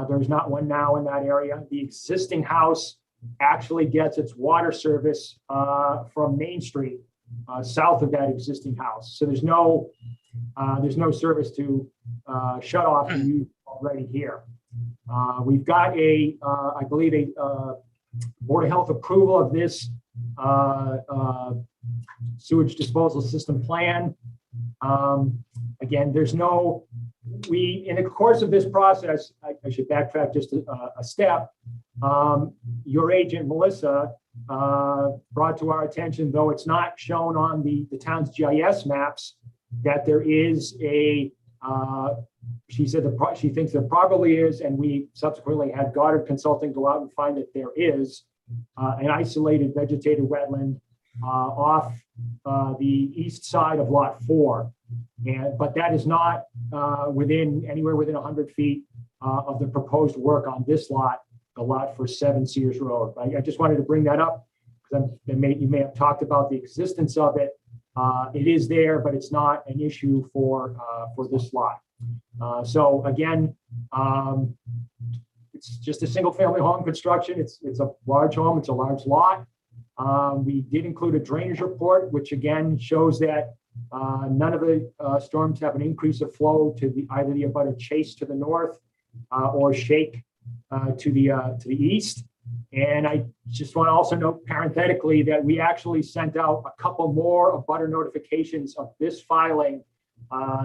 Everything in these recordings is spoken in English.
There's not one now in that area. The existing house actually gets its water service from Main Street, south of that existing house. So there's no service to shut off and use already here. We've got I believe a Board of Health approval of this sewage disposal system plan. Again, in the course of this process, I should backtrack just a step. Your agent, Melissa, brought to our attention, though it's not shown on the town's GIS maps, that there is she said she thinks there probably is, and we subsequently had Goddard Consulting go out and find that there is an isolated vegetated wetland off the east side of Lot 4. But that is not anywhere within 100 feet of the proposed work on this lot, the lot for 7 Sears Road. I just wanted to bring that up because you may have talked about the existence of it. It is there, but it's not an issue for this lot. So again, it's just a single-family home construction. It's a large home. It's a large lot. We did include a drainage report, which again shows that none of the storms have an increase of flow to either the abutter Chase to the north or Shake to the east. And I just want to also note parenthetically that we actually sent out a couple more abutter notifications of this filing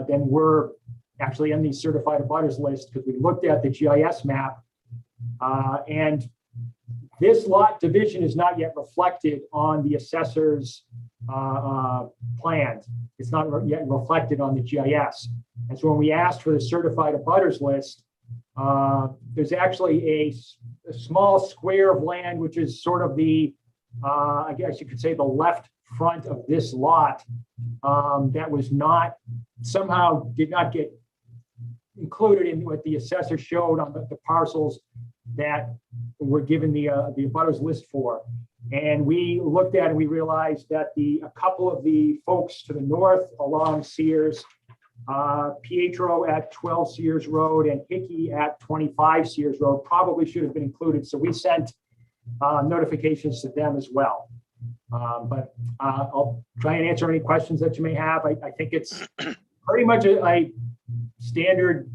than were actually on the certified abutters list, because we looked at the GIS map and this lot division is not yet reflected on the assessor's plans. It's not yet reflected on the GIS. And so when we asked for the certified abutters list, there's actually a small square of land, which is sort of the, I guess you could say, the left front of this lot that was not, somehow did not get included in what the assessor showed on the parcels that were given the abutters list for. And we looked at it and we realized that a couple of the folks to the north along Sears, Pietro at 12 Sears Road and Hickey at 25 Sears Road probably should have been included. So we sent notifications to them as well. But I'll try and answer any questions that you may have. I think it's pretty much a standard,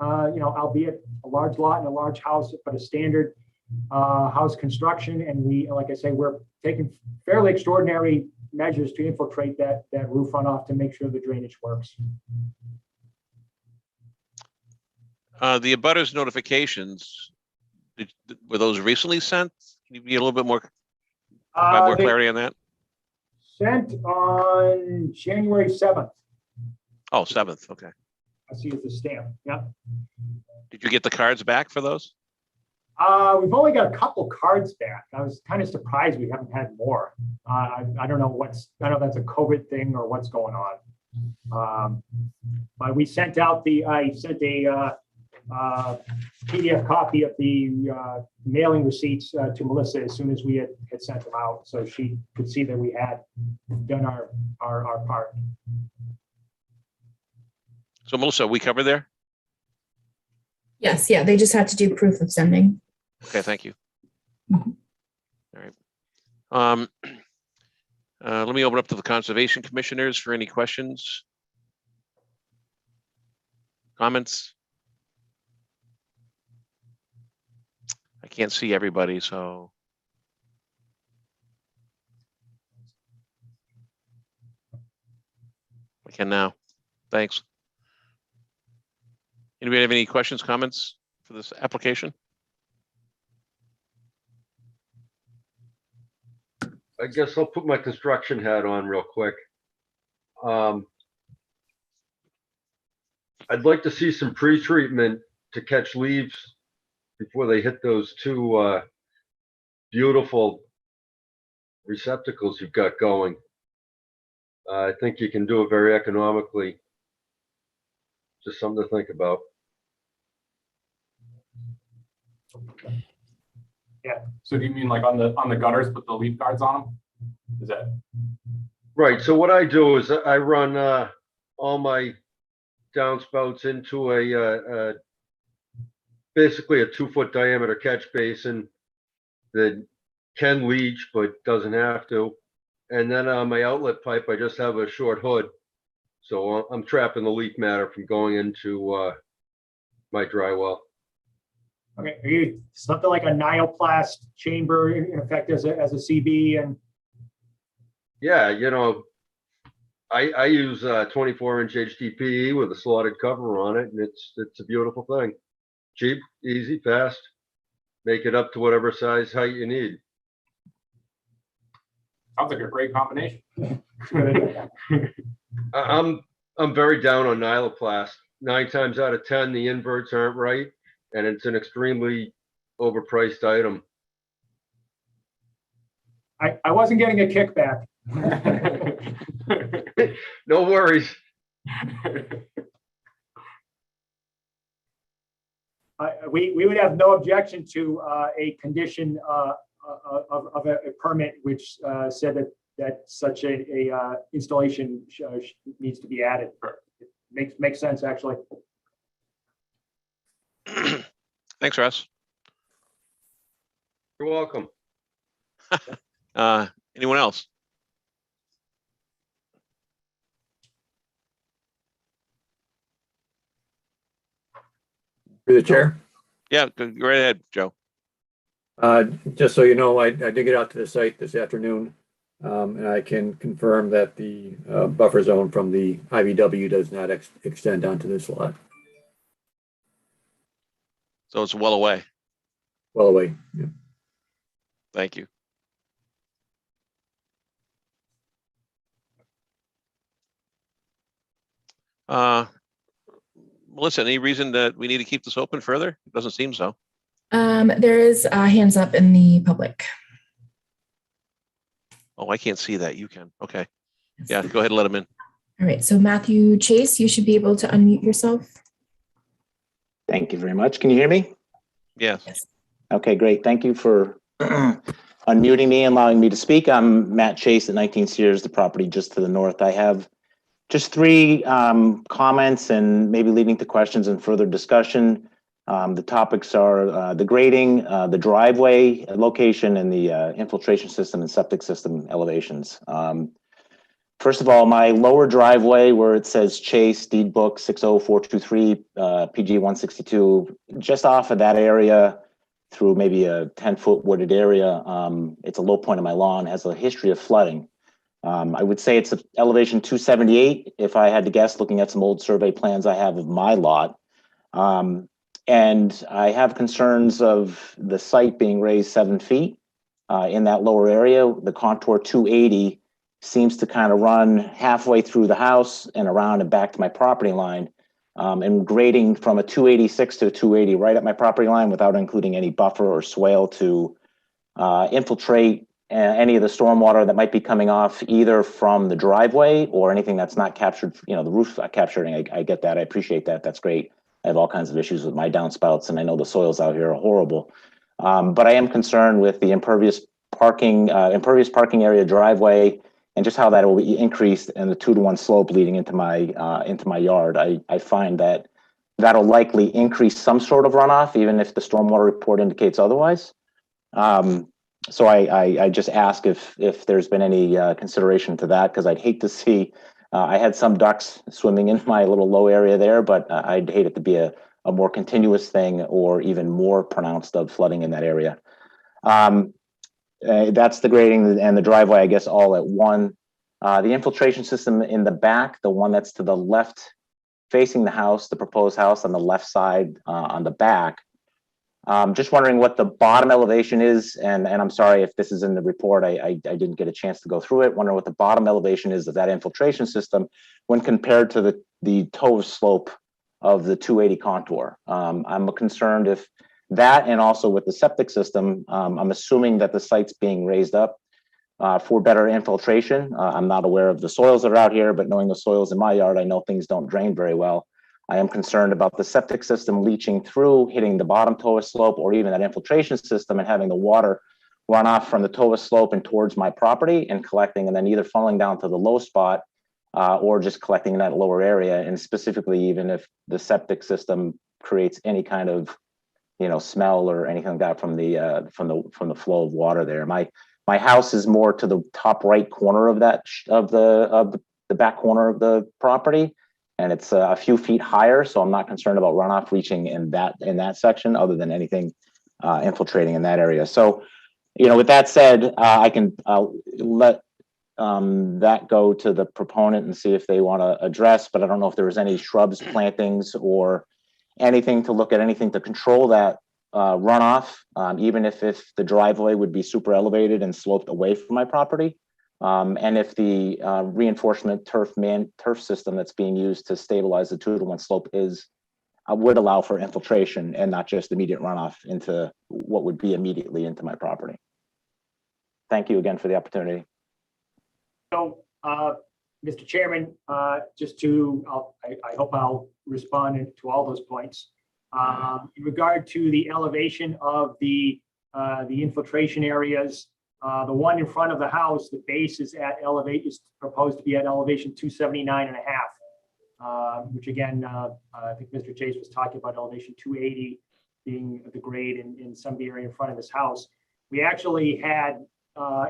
albeit a large lot and a large house, but a standard house construction. And we, like I say, we're taking fairly extraordinary measures to infiltrate that roof runoff to make sure the drainage works. The abutters notifications, were those recently sent? Can you be a little bit more, provide more clarity on that? Sent on January 7th. Oh, 7th. Okay. I see it's a stamp. Yeah. Did you get the cards back for those? We've only got a couple cards back. I was kind of surprised we haven't had more. I don't know I don't know if that's a COVID thing or what's going on. But we sent out I sent a PDF copy of the mailing receipts to Melissa as soon as we had sent them out, so she could see that we had done our part. So Melissa, we covered there? Yes, yeah, they just had to do proof of sending. Okay, thank you. Mhm. All right. Let me open up to the Conservation Commissioners for any questions, comments. I can't see everybody, so. I can now. Thanks. Anybody have any questions, comments for this application? I guess I'll put my construction hat on real quick. I'd like to see some pre-treatment to catch leaves before they hit those two beautiful receptacles you've got going. I think you can do it very economically. Just something to think about. Yeah. So do you mean like on the gutters, put the leaf guards on them? Is that right? So what I do is I run all my downspouts into a basically a 2-foot diameter catch basin that can leach but doesn't have to. And then on my outlet pipe, I just have a short hood. So I'm trapping the leak matter from going into my dry well. Okay, are you something like a Nioplast chamber in effect as a CB? And Yeah, you know, I use 24-inch HDPE with a slotted cover on it, and it's a beautiful thing. Cheap, easy, fast. Make it up to whatever size height you need. Sounds like a great combination. I'm very down on Nyloplast. 9 times out of 10, the inverts aren't right, and it's an extremely overpriced item. I wasn't getting a kickback. No worries. We would have no objection to a condition of a permit which said that such a installation needs to be added. Makes sense, actually. Thanks, Russ. You're welcome. Anyone else? Through the chair. Yeah, go right ahead, Joe. Just so you know, I did get out to the site this afternoon, and I can confirm that the buffer zone from the IVW does not extend onto this lot. So it's well away. Well away. Yeah. Thank you. Melissa, any reason that we need to keep this open further? It doesn't seem so. There is hands up in the public. Oh, I can't see that. You can. Okay. Yeah, go ahead and let him in. All right. So Matthew Chase, you should be able to unmute yourself. Thank you very much. Can you hear me? Yes. Yes. Okay, great. Thank you for unmuting me and allowing me to speak. I'm Matt Chase at 19 Sears, the property just to the north. I have just 3 comments and maybe leading to questions and further discussion. The topics are the grading, the driveway location, and the infiltration system and septic system elevations. First of all, my lower driveway where it says Chase, deed book 60423, PG 162, just off of that area through maybe a 10-foot wooded area. It's a low point of my lawn, has a history of flooding. I would say it's elevation 278, if I had to guess, looking at some old survey plans I have of my lot. And I have concerns of the site being raised 7 feet in that lower area. The contour 280 seems to kind of run halfway through the house and around and back to my property line, and grading from a 286 to a 280 right at my property line without including any buffer or swale to infiltrate any of the stormwater that might be coming off either from the driveway or anything that's not captured, the roof capturing. I get that. I appreciate that. That's great. I have all kinds of issues with my downspouts, and I know the soils out here are horrible. But I am concerned with the impervious parking area driveway and just how that will be increased and the 2-to-1 slope leading into my yard. I find that that'll likely increase some sort of runoff, even if the stormwater report indicates otherwise. So I just ask if there's been any consideration to that, because I'd hate to see. I had some ducks swimming in my little low area there, but I'd hate it to be a more continuous thing or even more pronounced of flooding in that area. That's the grading and the driveway, I guess, all at one. The infiltration system in the back, the one that's to the left facing the house, the proposed house on the left side on the back. Just wondering what the bottom elevation is, and I'm sorry if this is in the report, I didn't get a chance to go through it. Wondering what the bottom elevation is of that infiltration system when compared to the toe slope of the 280 contour. I'm concerned if that, and also with the septic system, I'm assuming that the site's being raised up for better infiltration. I'm not aware of the soils that are out here, but knowing the soils in my yard, I know things don't drain very well. I am concerned about the septic system leaching through, hitting the bottom toe slope, or even that infiltration system and having the water run off from the toe slope and towards my property and collecting, and then either funneling down to the low spot or just collecting in that lower area. And specifically, even if the septic system creates any kind of smell or anything like that from the flow of water there. My house is more to the top right corner of the back corner of the property, and it's a few feet higher, so I'm not concerned about runoff reaching in that section, other than anything infiltrating in that area. So, with that said, I'll let that go to the proponent and see if they want to address, but I don't know if there was any shrubs, plantings, or anything to control that runoff, even if the driveway would be super elevated and sloped away from my property. And if the reinforcement turf system that's being used to stabilize the 2-to-1 slope would allow for infiltration and not just immediate runoff into what would be immediately into my property. Thank you again for the opportunity. So, Mr. Chairman, I hope I'll respond to all those points. In regard to the elevation of the infiltration areas, the one in front of the house, the base is proposed to be at elevation 279.5, which again, I think Mr. Chase was talking about elevation 280 being the grade in some of the area in front of this house. We actually had,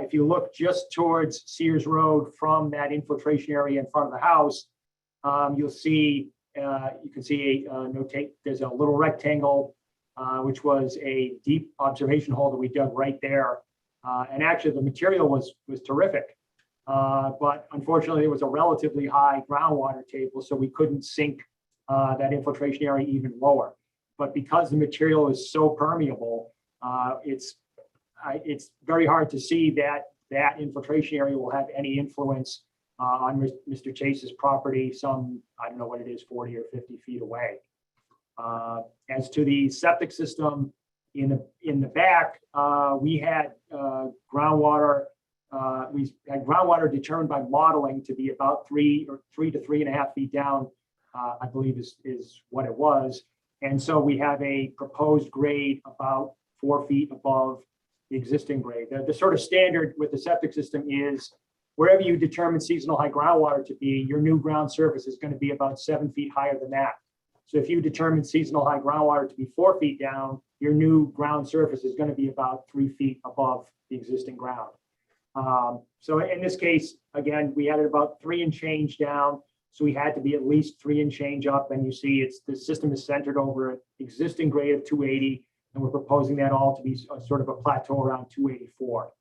if you look just towards Sears Road from that infiltration area in front of the house, you'll see, you can see there's a little rectangle, which was a deep observation hole that we dug right there. And actually the material was terrific. But unfortunately there was a relatively high groundwater table, so we couldn't sink that infiltration area even lower. But because the material is so permeable, it's very hard to see that infiltration area will have any influence on Mr. Chase's property, I don't know what it is, 40 or 50 feet away. As to the septic system in the back, we had groundwater determined by modeling to be about 3 to 3.5 feet down, I believe is what it was. And so we have a proposed grade about 4 feet above the existing grade. The sort of standard with the septic system is wherever you determine seasonal high groundwater to be, your new ground surface is going to be about 7 feet higher than that. So if you determine seasonal high groundwater to be 4 feet down, your new ground surface is going to be about 3 feet above the existing ground. So in this case, again, we had it about 3 and change down. So we had to be at least 3 and change up. And you see the system is centered over an existing grade of 280. And we're proposing that all to be sort of a plateau around 284.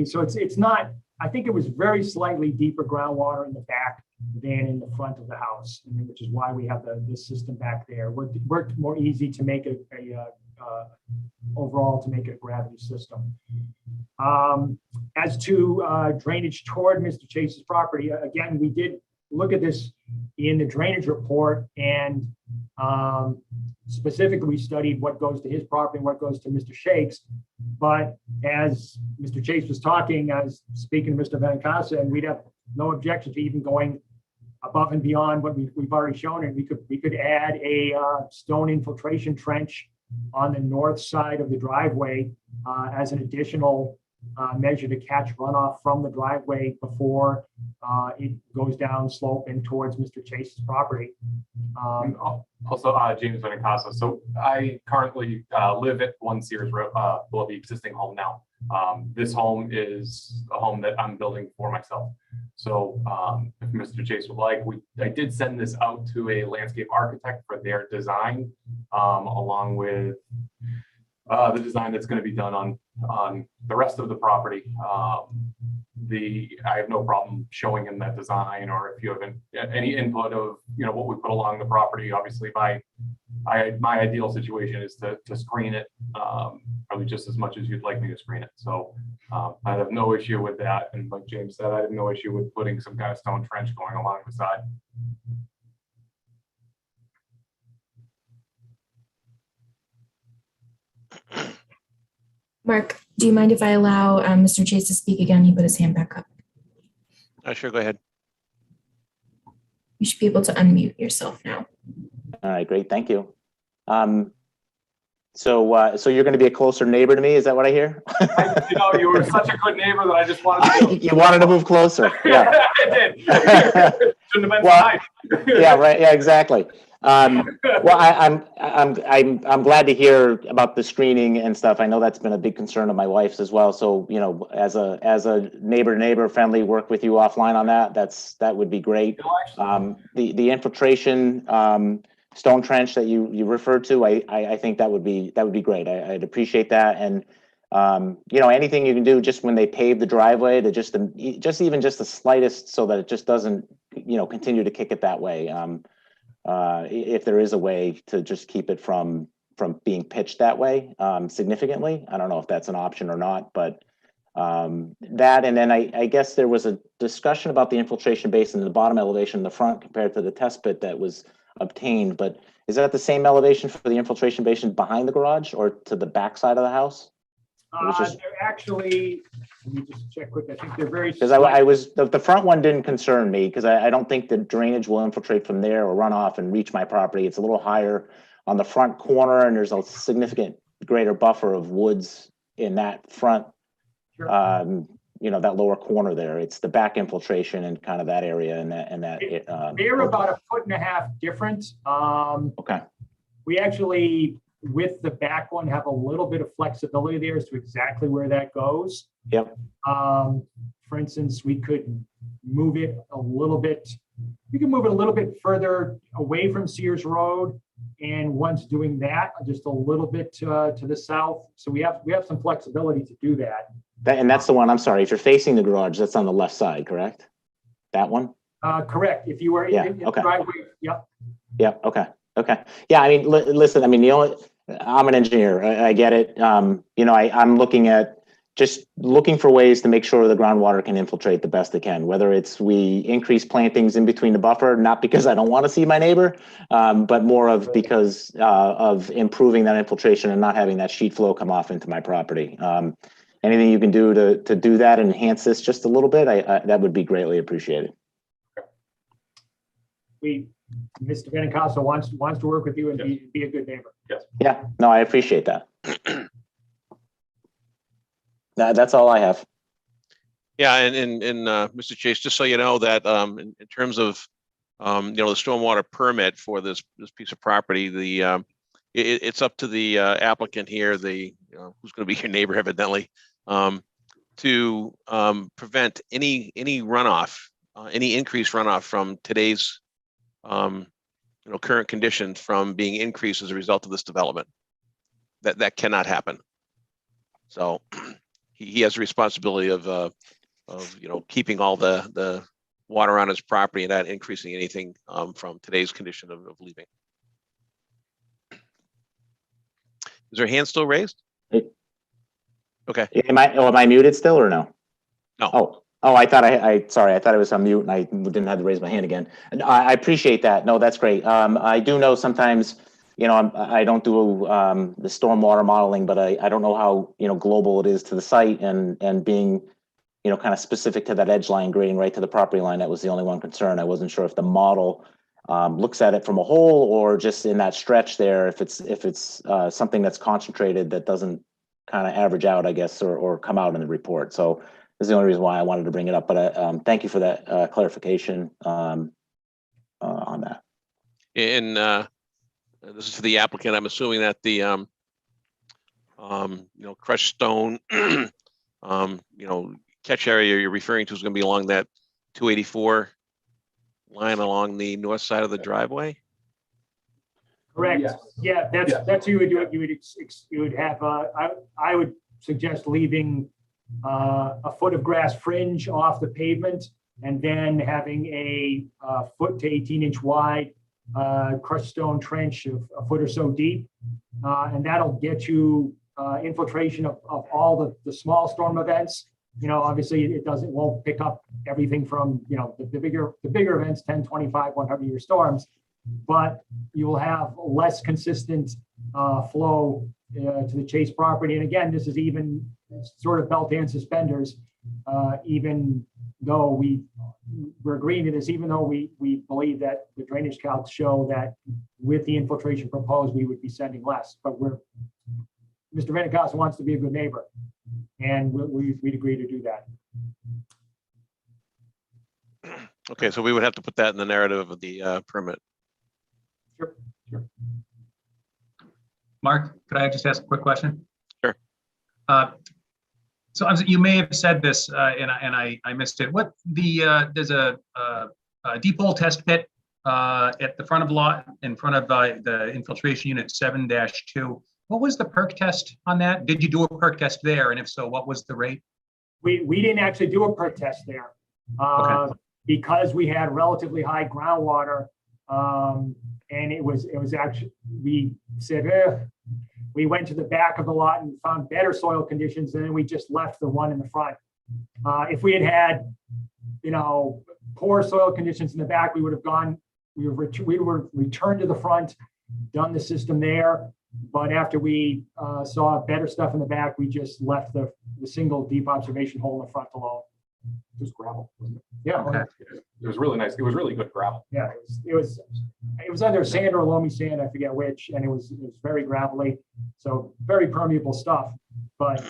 So it's not, I think it was very slightly deeper groundwater in the back than in the front of the house, which is why we have this system back there. Worked more easy to make overall to make it a gravity system. As to drainage toward Mr. Chase's property, again, we did look at this in the drainage report, and specifically we studied what goes to his property and what goes to Mr. Shake's. But as Mr. Chase was talking, I was speaking to Mr. Vancasa, and we'd have no objection to even going above and beyond what we've already shown. And we could add a stone infiltration trench on the north side of the driveway as an additional measure to catch runoff from the driveway before it goes down slope and towards Mr. Chase's property. Also, James Vancasa. So I currently live at 1 Sears Road, well, the existing home now. This home is a home that I'm building for myself. So if Mr. Chase would like, I did send this out to a landscape architect for their design, along with the design that's going to be done on the rest of the property. I have no problem showing him that design, or if you have any input of what we put along the property. Obviously, my ideal situation is to screen it, probably just as much as you'd like me to screen it. So I have no issue with that. And like James said, I have no issue with putting some kind of stone trench going along the side. Mark, do you mind if I allow Mr. Chase to speak again? He put his hand back up. Sure, go ahead. You should be able to unmute yourself now. All right, great, thank you. So you're going to be a closer neighbor to me, is that what I hear? You were such a good neighbor that I just wanted to. You wanted to move closer. Yeah, I did. Shouldn't have been tonight. Yeah, right. Yeah, exactly. Well, I'm glad to hear about the screening and stuff. I know that's been a big concern of my wife's as well. So, you know, as a neighbor friendly, work with you offline on that. That would be great. The infiltration stone trench that you referred to, I think that would be great. I'd appreciate that. And you know, anything you can do just when they pave the driveway to just even the slightest, so that it just doesn't, you know, continue to kick it that way. If there is a way to just keep it from being pitched that way significantly. I don't know if that's an option or not, but that, and then I guess there was a discussion about the infiltration basin in the bottom elevation in the front compared to the test pit that was obtained, but is that the same elevation for the infiltration basin behind the garage or to the back side of the house? They're actually, let me just check quick. I think they're very. Because I was, the front one didn't concern me because I don't think the drainage will infiltrate from there or run off and reach my property. It's a little higher on the front corner and there's a significant greater buffer of woods in that front, Sure. you know, that lower corner there. It's the back infiltration and kind of that area and that. They're about 1.5 foot different. Okay. We actually, with the back one, have a little bit of flexibility there as to exactly where that goes. Yep. For instance, we could move it a little bit. We can move it a little bit further away from Sears Road. And once doing that, just a little bit to the south. So we have some flexibility to do that. And that's the one, I'm sorry, if you're facing the garage, that's on the left side, correct? That one? Correct. If you were in the driveway, yep. Yeah. Okay. Okay. Yeah. I mean, listen, I mean, I'm an engineer. I get it. You know, I'm looking for ways to make sure the groundwater can infiltrate the best it can, whether it's we increase plantings in between the buffer, not because I don't want to see my neighbor, but more of because of improving that infiltration and not having that sheet flow come off into my property. Anything you can do to do that and enhance this just a little bit, that would be greatly appreciated. Mr. Benincasa wants to work with you and be a good neighbor. Yes. Yeah, no, I appreciate that. That's all I have. Yeah, and Mr. Chase, just so you know that in terms of you know, the stormwater permit for this piece of property, it's up to the applicant here, who's going to be your neighbor evidently, to prevent any runoff, any increased runoff from today's you know, current conditions from being increased as a result of this development. That cannot happen. So he has a responsibility of you know, keeping all the water on his property and not increasing anything from today's condition of leaving. Is her hand still raised? Okay. Am I muted still or no? No. Oh, I thought sorry, I thought I was on mute and I didn't have to raise my hand again. And I appreciate that. No, that's great. I do know sometimes, you know, I don't do the stormwater modeling, but I don't know how, you know, global it is to the site and being, you know, kind of specific to that edge line grading right to the property line. That was the only one concern. I wasn't sure if the model looks at it from a whole or just in that stretch there, if it's something that's concentrated that doesn't kind of average out, I guess, or come out in the report. So this is the only reason why I wanted to bring it up, but thank you for that clarification on that. And this is for the applicant. I'm assuming that the you know, crushed stone you know, catch area you're referring to is going to be along that 284 line along the north side of the driveway. Correct. Yes. Yeah, that's who you would do it. You would have. I would suggest leaving a foot of grass fringe off the pavement, and then having a foot to 18-inch wide crushed stone trench of a foot or so deep, and that'll get you infiltration of all the small storm events. You know, obviously it won't pick up everything from, you know, the bigger events, 10, 25, 100-year storms, but you will have less consistent flow to the Chase property. And again, this is even sort of belt and suspenders, even though we're agreeing to this, even though we believe that the drainage calcs show that with the infiltration proposed, we would be sending less. But Mr. Benincasa wants to be a good neighbor, and we'd agree to do that. Okay, so we would have to put that in the narrative of the permit. Mark, could I just ask a quick question? Sure. So you may have said this, and I missed it. There's a deep hole test pit at the front of lot, in front of the infiltration unit 7-2. What was the perk test on that? Did you do a perk test there? And if so, what was the rate? We didn't actually do a perk test there. Okay. Because we had relatively high groundwater, and it was actually, we said, we went to the back of the lot and found better soil conditions, and then we just left the one in the front. If we had, poor soil conditions in the back, we would have gone, we were returned to the front, done the system there. But after we saw better stuff in the back, we just left the single deep observation hole in the front alone. It was gravel, wasn't it? Yeah. Okay. It was really nice. It was really good gravel. Yeah, it was either sand or loamy sand, I forget which, and it was very gravelly, so very permeable stuff, but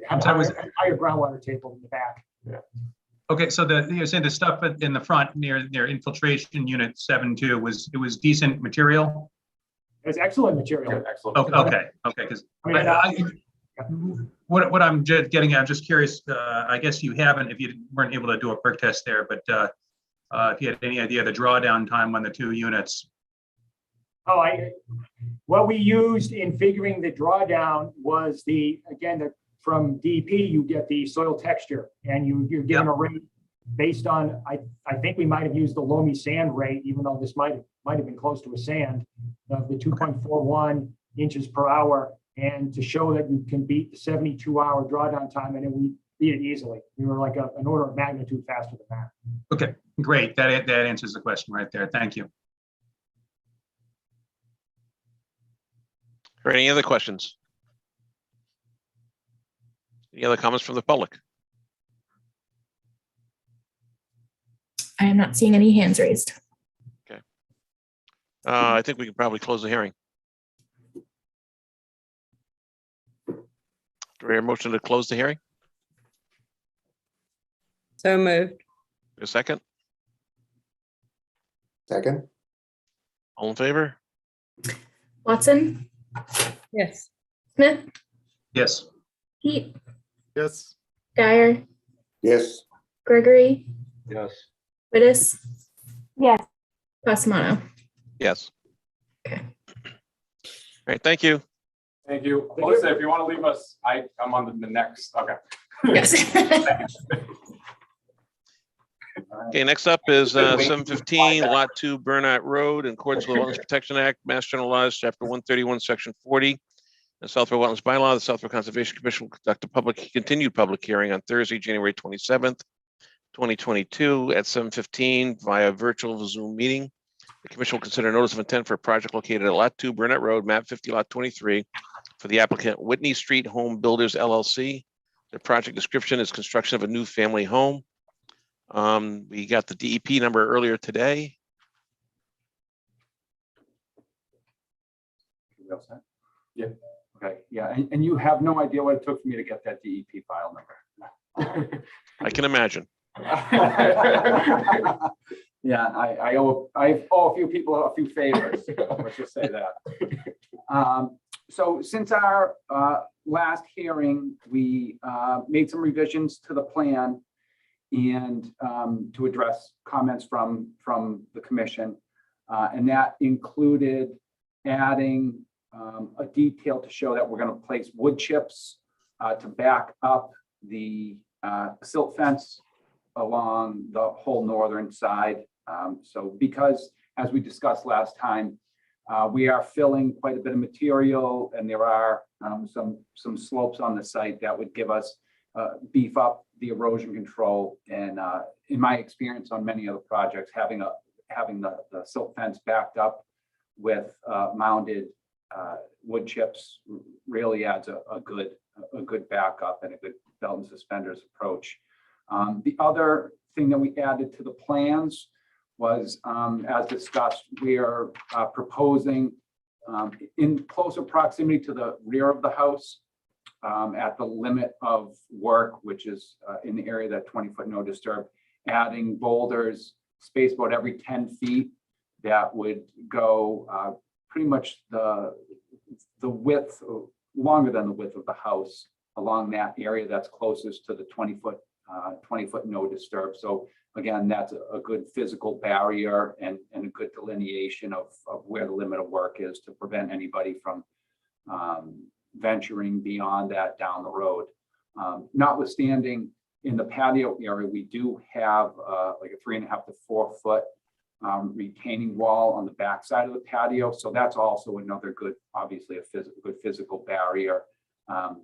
higher groundwater table in the back. Yeah. Okay, so you're saying the stuff in the front near infiltration unit 7-2 was decent material? It was excellent material. Yeah, excellent. Okay, because what I'm just getting at, I'm just curious, I guess you haven't, if you weren't able to do a perk test there, but if you had any idea of the drawdown time on the two units. What we used in figuring the drawdown was from DEP, you get the soil texture, and you're given a rate based on, I think we might have used the loamy sand rate, even though this might have been close to a sand, of the 2.41 inches per hour. And to show that you can beat the 72-hour drawdown time, and we beat it easily. We were like an order of magnitude faster than that. Okay, great. That answers the question right there. Thank you. Or any other questions? Any other comments from the public? I am not seeing any hands raised. I think we can probably close the hearing. Do we hear a motion to close the hearing? So moved. A second? Second. All in favor? Watson, Yes. Smith, Yes. Pete, Yes. Dyer, Yes. Gregory, Yes. Wittes, Yes. Passamato. Yes. Okay. All right, thank you. Thank you. Melissa, if you want to leave us, I'm on the next. Okay. Yes. Okay, next up is 715 Lot 2 Burnett Road, in accordance with the Wetlands Protection Act, Mass General Laws, Chapter 131, Section 40. The Southfield Wetlands Bylaw, the Southfield Conservation Commission will conduct a continued public hearing on Thursday, January 27th, 2022 at 7:15 via virtual Zoom meeting. The commission will consider notice of intent for a project located at Lot 2 Burnett Road, map 50, Lot 23, for the applicant Whitney Street Home Builders LLC. The project description is construction of a new family home. We got the DEP number earlier today. Yeah. Okay. Yeah. And you have no idea what it took for me to get that DEP file number. I can imagine. Yeah, I owe a few people a few favors. Let's just say that. So since our last hearing, we made some revisions to the plan and to address comments from the commission. And that included adding a detail to show that we're going to place wood chips to back up the silt fence along the whole northern side. So because, as we discussed last time, we are filling quite a bit of material, and there are some slopes on the site that would give us beef up the erosion control. And in my experience on many other projects, having the silt fence backed up with mounded wood chips really adds a good backup and a good belt and suspenders approach. The other thing that we added to the plans was, as discussed, we are proposing in closer proximity to the rear of the house, at the limit of work, which is in the area that 20-foot no disturb, adding boulders spaced about every 10 feet that would go pretty much the width, longer than the width of the house along that area that's closest to the 20-foot no disturb. So again, that's a good physical barrier and a good delineation of where the limit of work is to prevent anybody from venturing beyond that down the road. Notwithstanding, in the patio area, we do have like a 3.5 to 4 foot retaining wall on the back side of the patio. So that's also another good, obviously a good physical barrier.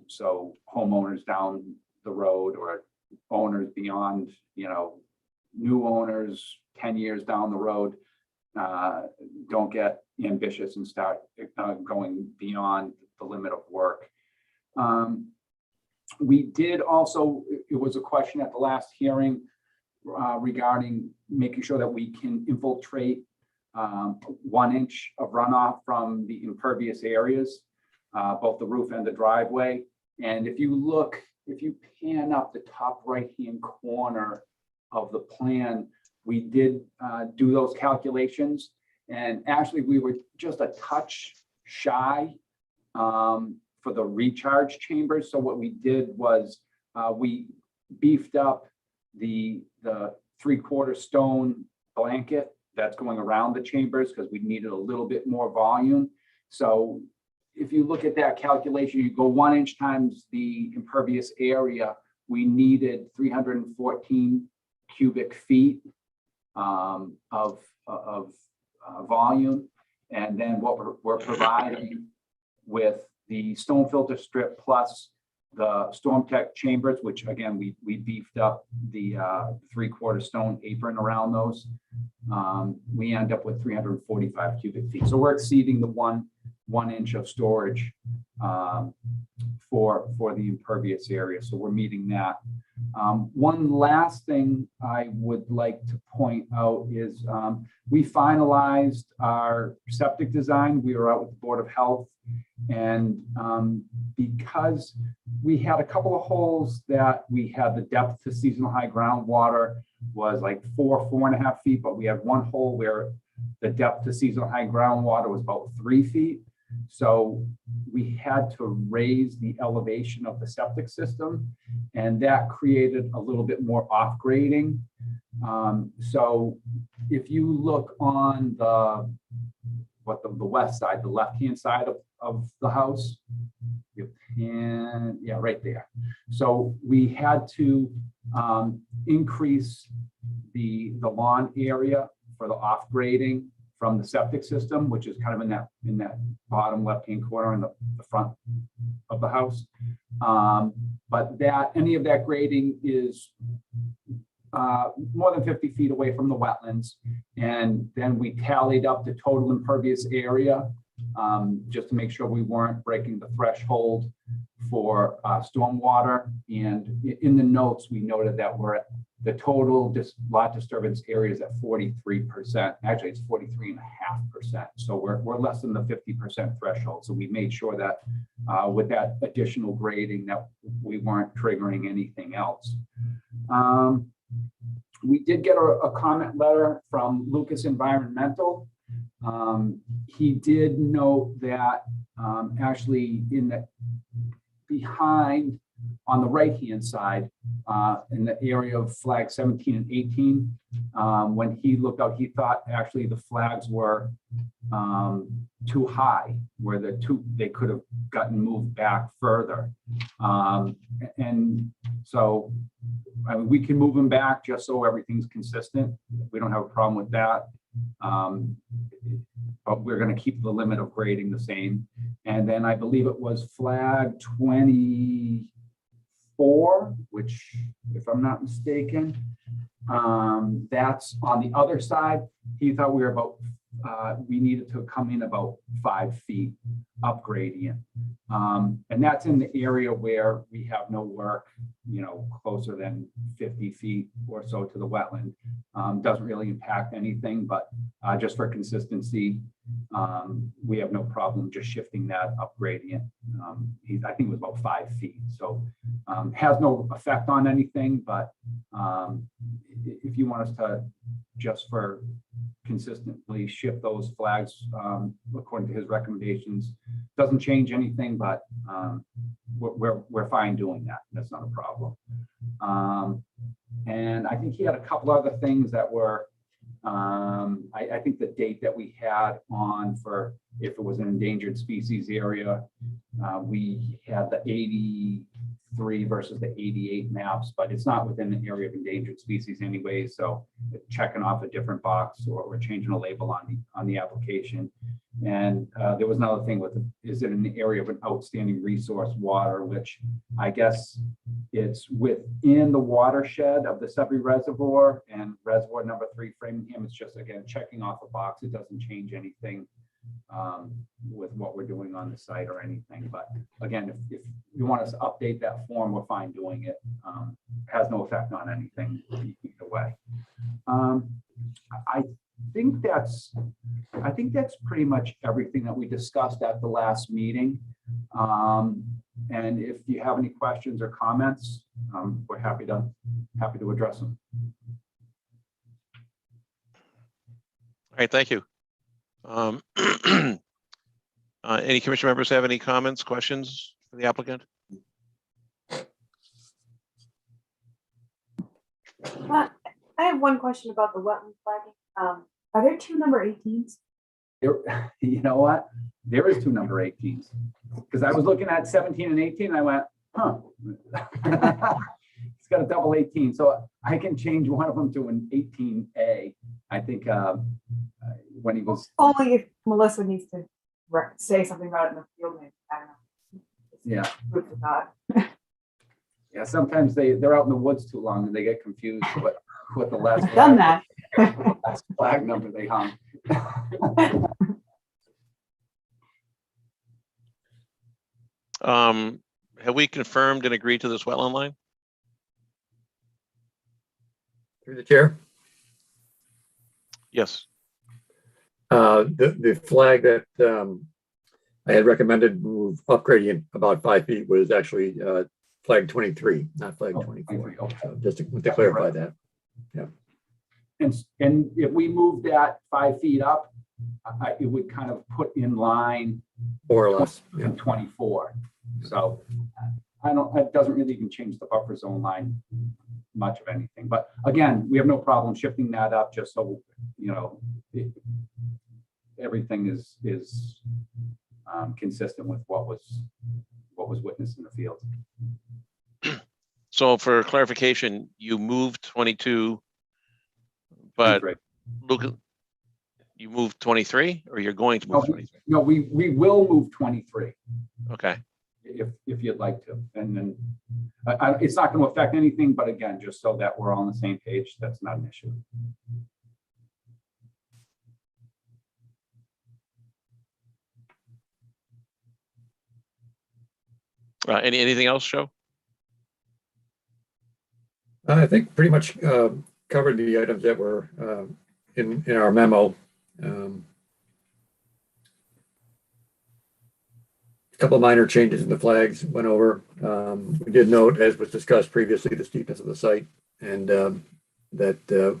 So homeowners down the road or owners beyond, new owners 10 years down the road, don't get ambitious and start going beyond the limit of work. We did also, it was a question at the last hearing regarding making sure that we can infiltrate 1 inch of runoff from the impervious areas, both the roof and the driveway. And if you pan up the top right-hand corner of the plan, we did do those calculations. And actually, we were just a touch shy for the recharge chambers. So what we did was we beefed up the 3/4 stone blanket that's going around the chambers because we needed a little bit more volume. So if you look at that calculation, you go 1 inch times the impervious area, we needed 314 cubic feet of volume. And then what we're providing with the stone filter strip plus the StormTech chambers, which again, we beefed up the 3/4 stone apron around those. We end up with 345 cubic feet. So we're exceeding the one inch of storage for the impervious area. So we're meeting that. One last thing I would like to point out is we finalized our septic design. We were out with the Board of Health, and because we had a couple of holes that we had the depth to seasonal high groundwater was like 4.5 feet, but we had one hole where the depth to seasonal high groundwater was about 3 feet. So we had to raise the elevation of the septic system, and that created a little bit more off-grading. So if you look on the west side, the left-hand side of the house, and yeah, right there. So we had to increase the lawn area for the off-grading from the septic system, which is kind of in that bottom left-hand corner in the front of the house. But any of that grading is more than 50 feet away from the wetlands. And then we tallied up the total impervious area just to make sure we weren't breaking the threshold for stormwater. And in the notes, we noted that the total lot disturbance area is at 43%. Actually, it's 43.5%. So we're less than the 50% threshold. So we made sure that with that additional grading that we weren't triggering anything else. We did get a comment letter from Lucas Environmental. He did note that actually behind on the right-hand side, in the area of flag 17 and 18, when he looked out, he thought actually the flags were too high, where they could have gotten moved back further. And so we can move them back just so everything's consistent. We don't have a problem with that. But we're going to keep the limit of grading the same. And then I believe it was flag 24, which, if I'm not mistaken, that's on the other side. He thought we needed to come in about 5 feet up gradient. And that's in the area where we have no work, closer than 50 feet or so to the wetland. Doesn't really impact anything, but just for consistency, we have no problem just shifting that up gradient. I think it was about 5 feet. So has no effect on anything, but if you want us to, just for consistently shift those flags according to his recommendations. Doesn't change anything, but we're fine doing that. That's not a problem. And I think he had a couple other things that were, I think the date that we had on for if it was an endangered species area, we had the 83 versus the 88 maps, but it's not within the area of endangered species anyway. So checking off a different box or changing a label on the application. And there was another thing with, is it an area of an outstanding resource water, which I guess it's within the watershed of the Septic Reservoir and Reservoir number 3 Framingham. It's just, again, checking off a box. It doesn't change anything with what we're doing on the site or anything. But again, if you want us to update that form, we're fine doing it. Has no effect on anything either way. I think that's pretty much everything that we discussed at the last meeting. And if you have any questions or comments, we're happy to address them. All right, thank you. Any commission members have any comments, questions for the applicant? I have one question about the wetland flagging. Are there 2 number 18s? There, you know what? There is 2 number 18s. Because I was looking at 17 and 18, and I went, huh. It's got a double 18. So I can change one of them to an 18A. I think when he was. Only if Melissa needs to say something about it in the field. Maybe. I don't know. Yeah. Food for thought. Yeah, sometimes they're out in the woods too long and they get confused with the last. I've done that. Last flag number they hung. Have we confirmed and agreed to this wetland line? Through the chair. Yes. The flag that I had recommended move upgrading about 5 feet was actually flag 23, not flag 24. Okay. So just to clarify that. Yeah. And if we move that 5 feet up, it would kind of put in line More or less. Yeah. 24. So it doesn't really even change the buffer zone line much of anything. But again, we have no problem shifting that up just so, you know, everything is consistent with what was witnessed in the field. So for clarification, you moved 22, but Luke, you moved 23, or you're going to move 23? No, we will move 23. Okay. If you'd like to, and then it's not going to affect anything, but again, just so that we're all on the same page, that's not an issue. Anything else, Joe? I think pretty much covered the items that were in our memo. A couple of minor changes in the flags went over. We did note, as was discussed previously, the steepness of the site and that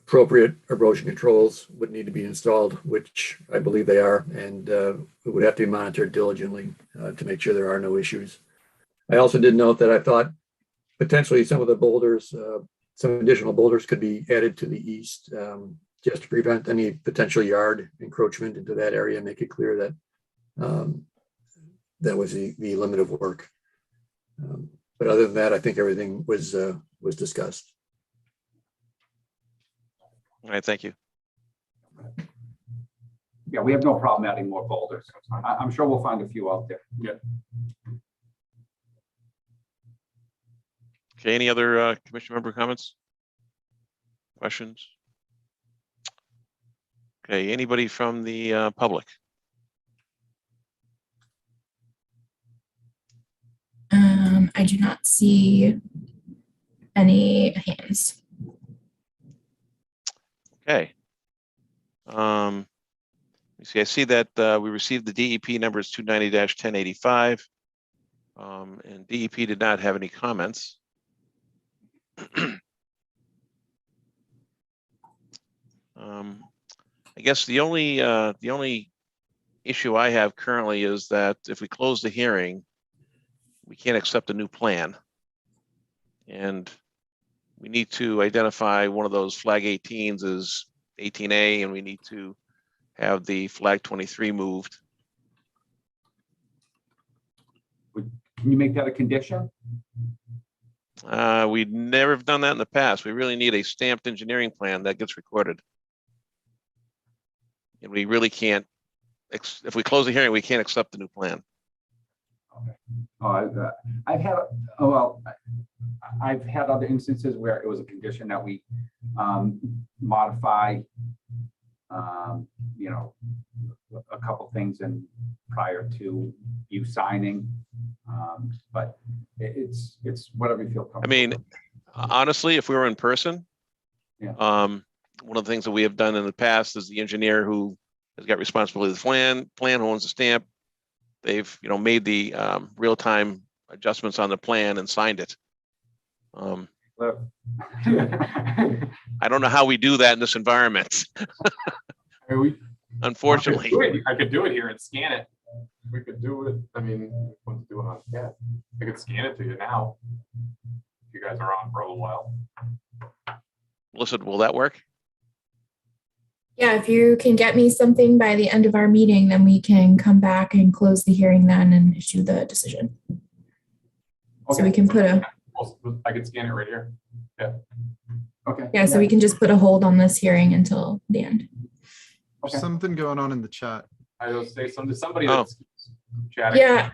appropriate erosion controls would need to be installed, which I believe they are, and it would have to be monitored diligently to make sure there are no issues. I also did note that I thought potentially some of the boulders, some additional boulders could be added to the east just to prevent any potential yard encroachment into that area and make it clear that that was the limit of work. But other than that, I think everything was discussed. All right, thank you. Yeah, we have no problem adding more boulders. I'm sure we'll find a few out there. Yeah. Okay, any other commission member comments? Questions? Okay, anybody from the public? I do not see any hands. Okay. Let me see. I see that we received the DEP numbers 290-1085, and DEP did not have any comments. I guess the only issue I have currently is that if we close the hearing, we can't accept a new plan. And we need to identify one of those flag 18s as 18A, and we need to have the flag 23 moved. Can you make that a condition? We'd never have done that in the past. We really need a stamped engineering plan that gets recorded. And we really can't, if we close the hearing, we can't accept the new plan. I've had, I've had other instances where it was a condition that we modify, you know, a couple things and prior to you signing. But it's whatever you feel comfortable. I mean, honestly, if we were in person, Yeah. one of the things that we have done in the past is the engineer who has got responsibility of the plan who owns the stamp. They've, you know, made the real-time adjustments on the plan and signed it. I don't know how we do that in this environment. Unfortunately. I could do it here and scan it. We could do it. I mean, let's do it on. Yeah, I could scan it to you now. If you guys are on for a little while. Melissa, will that work? Yeah, if you can get me something by the end of our meeting, then we can come back and close the hearing then and issue the decision. So we can put a, I could scan it right here. Yeah. Okay. yeah, so we can just put a hold on this hearing until the end. Okay. Something going on in the chat. I will say somebody Oh. that's chatting. Yeah,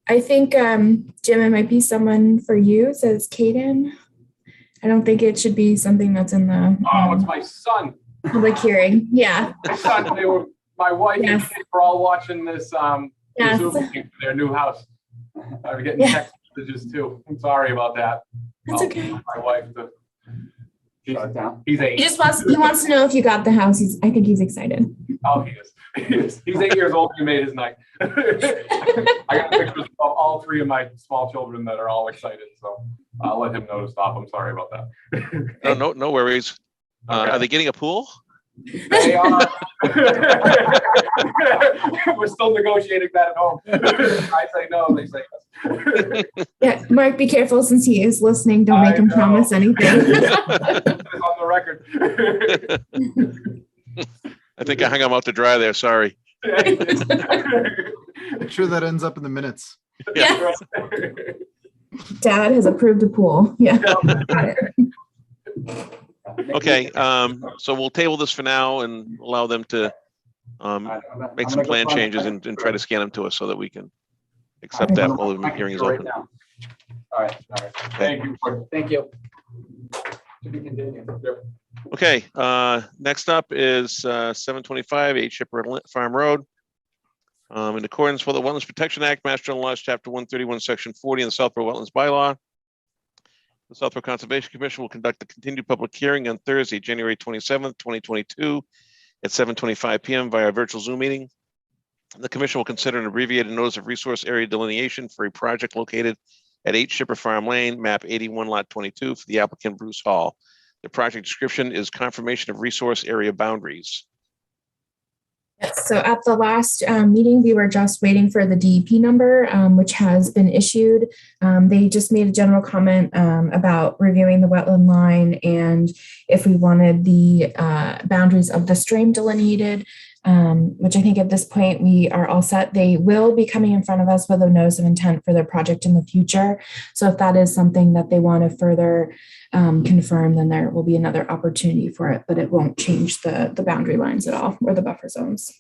I think, Jim, it might be someone for you, it says Kaden. I don't think it should be something that's in the Oh, it's my son. public hearing. Yeah, My son, my wife and Yes. kids were all watching this Yes. Zoom meeting for their new house. I'm getting Yeah. text messages too. I'm sorry about that. that's okay. My wife, Shut it down. he's 8. He wants to know if you got the house. I think he's excited. Oh, he is. He's 8 years old. He made his night. I got pictures of all 3 of my small children that are all excited. So I'll let him know to stop. I'm sorry about that. No worries. Okay. Are they getting a pool? They are. We're still negotiating that at home. I say no, they say yes. Yeah, Mark, be careful since he is listening. Don't make I him know. promise anything. It's on the record. I think I hung them out to dry there. Sorry. Make sure that ends up in the minutes. Yeah. Dad has approved a pool. Yeah. Got it. Okay, so we'll table this for now and allow them to make some plan changes and try to scan them to us so that we can accept that while the hearing is open. All right. Thank you. Thank you. To be continued. Yep. Okay, next up is 725 8 Shipper Farm Road. In accordance with the Wetlands Protection Act, Mass General Laws, Chapter 131, Section 40, and the Southborough Wetlands Bylaw, the Southborough Conservation Commission will conduct a continued public hearing on Thursday, January 27th, 2022 at 7:25 p.m. via virtual Zoom meeting. The commission will consider an abbreviated notice of resource area delineation for a project located at 8 Shipper Farm Lane, map 81, lot 22 for the applicant Bruce Hall. The project description is confirmation of resource area boundaries. Yes, so at the last meeting, we were just waiting for the DEP number, which has been issued. They just made a general comment about reviewing the wetland line and if we wanted the boundaries of the stream delineated, which I think at this point we are all set. They will be coming in front of us with a notice of intent for their project in the future. So if that is something that they want to further confirm, then there will be another opportunity for it, but it won't change the boundary lines at all or the buffer zones.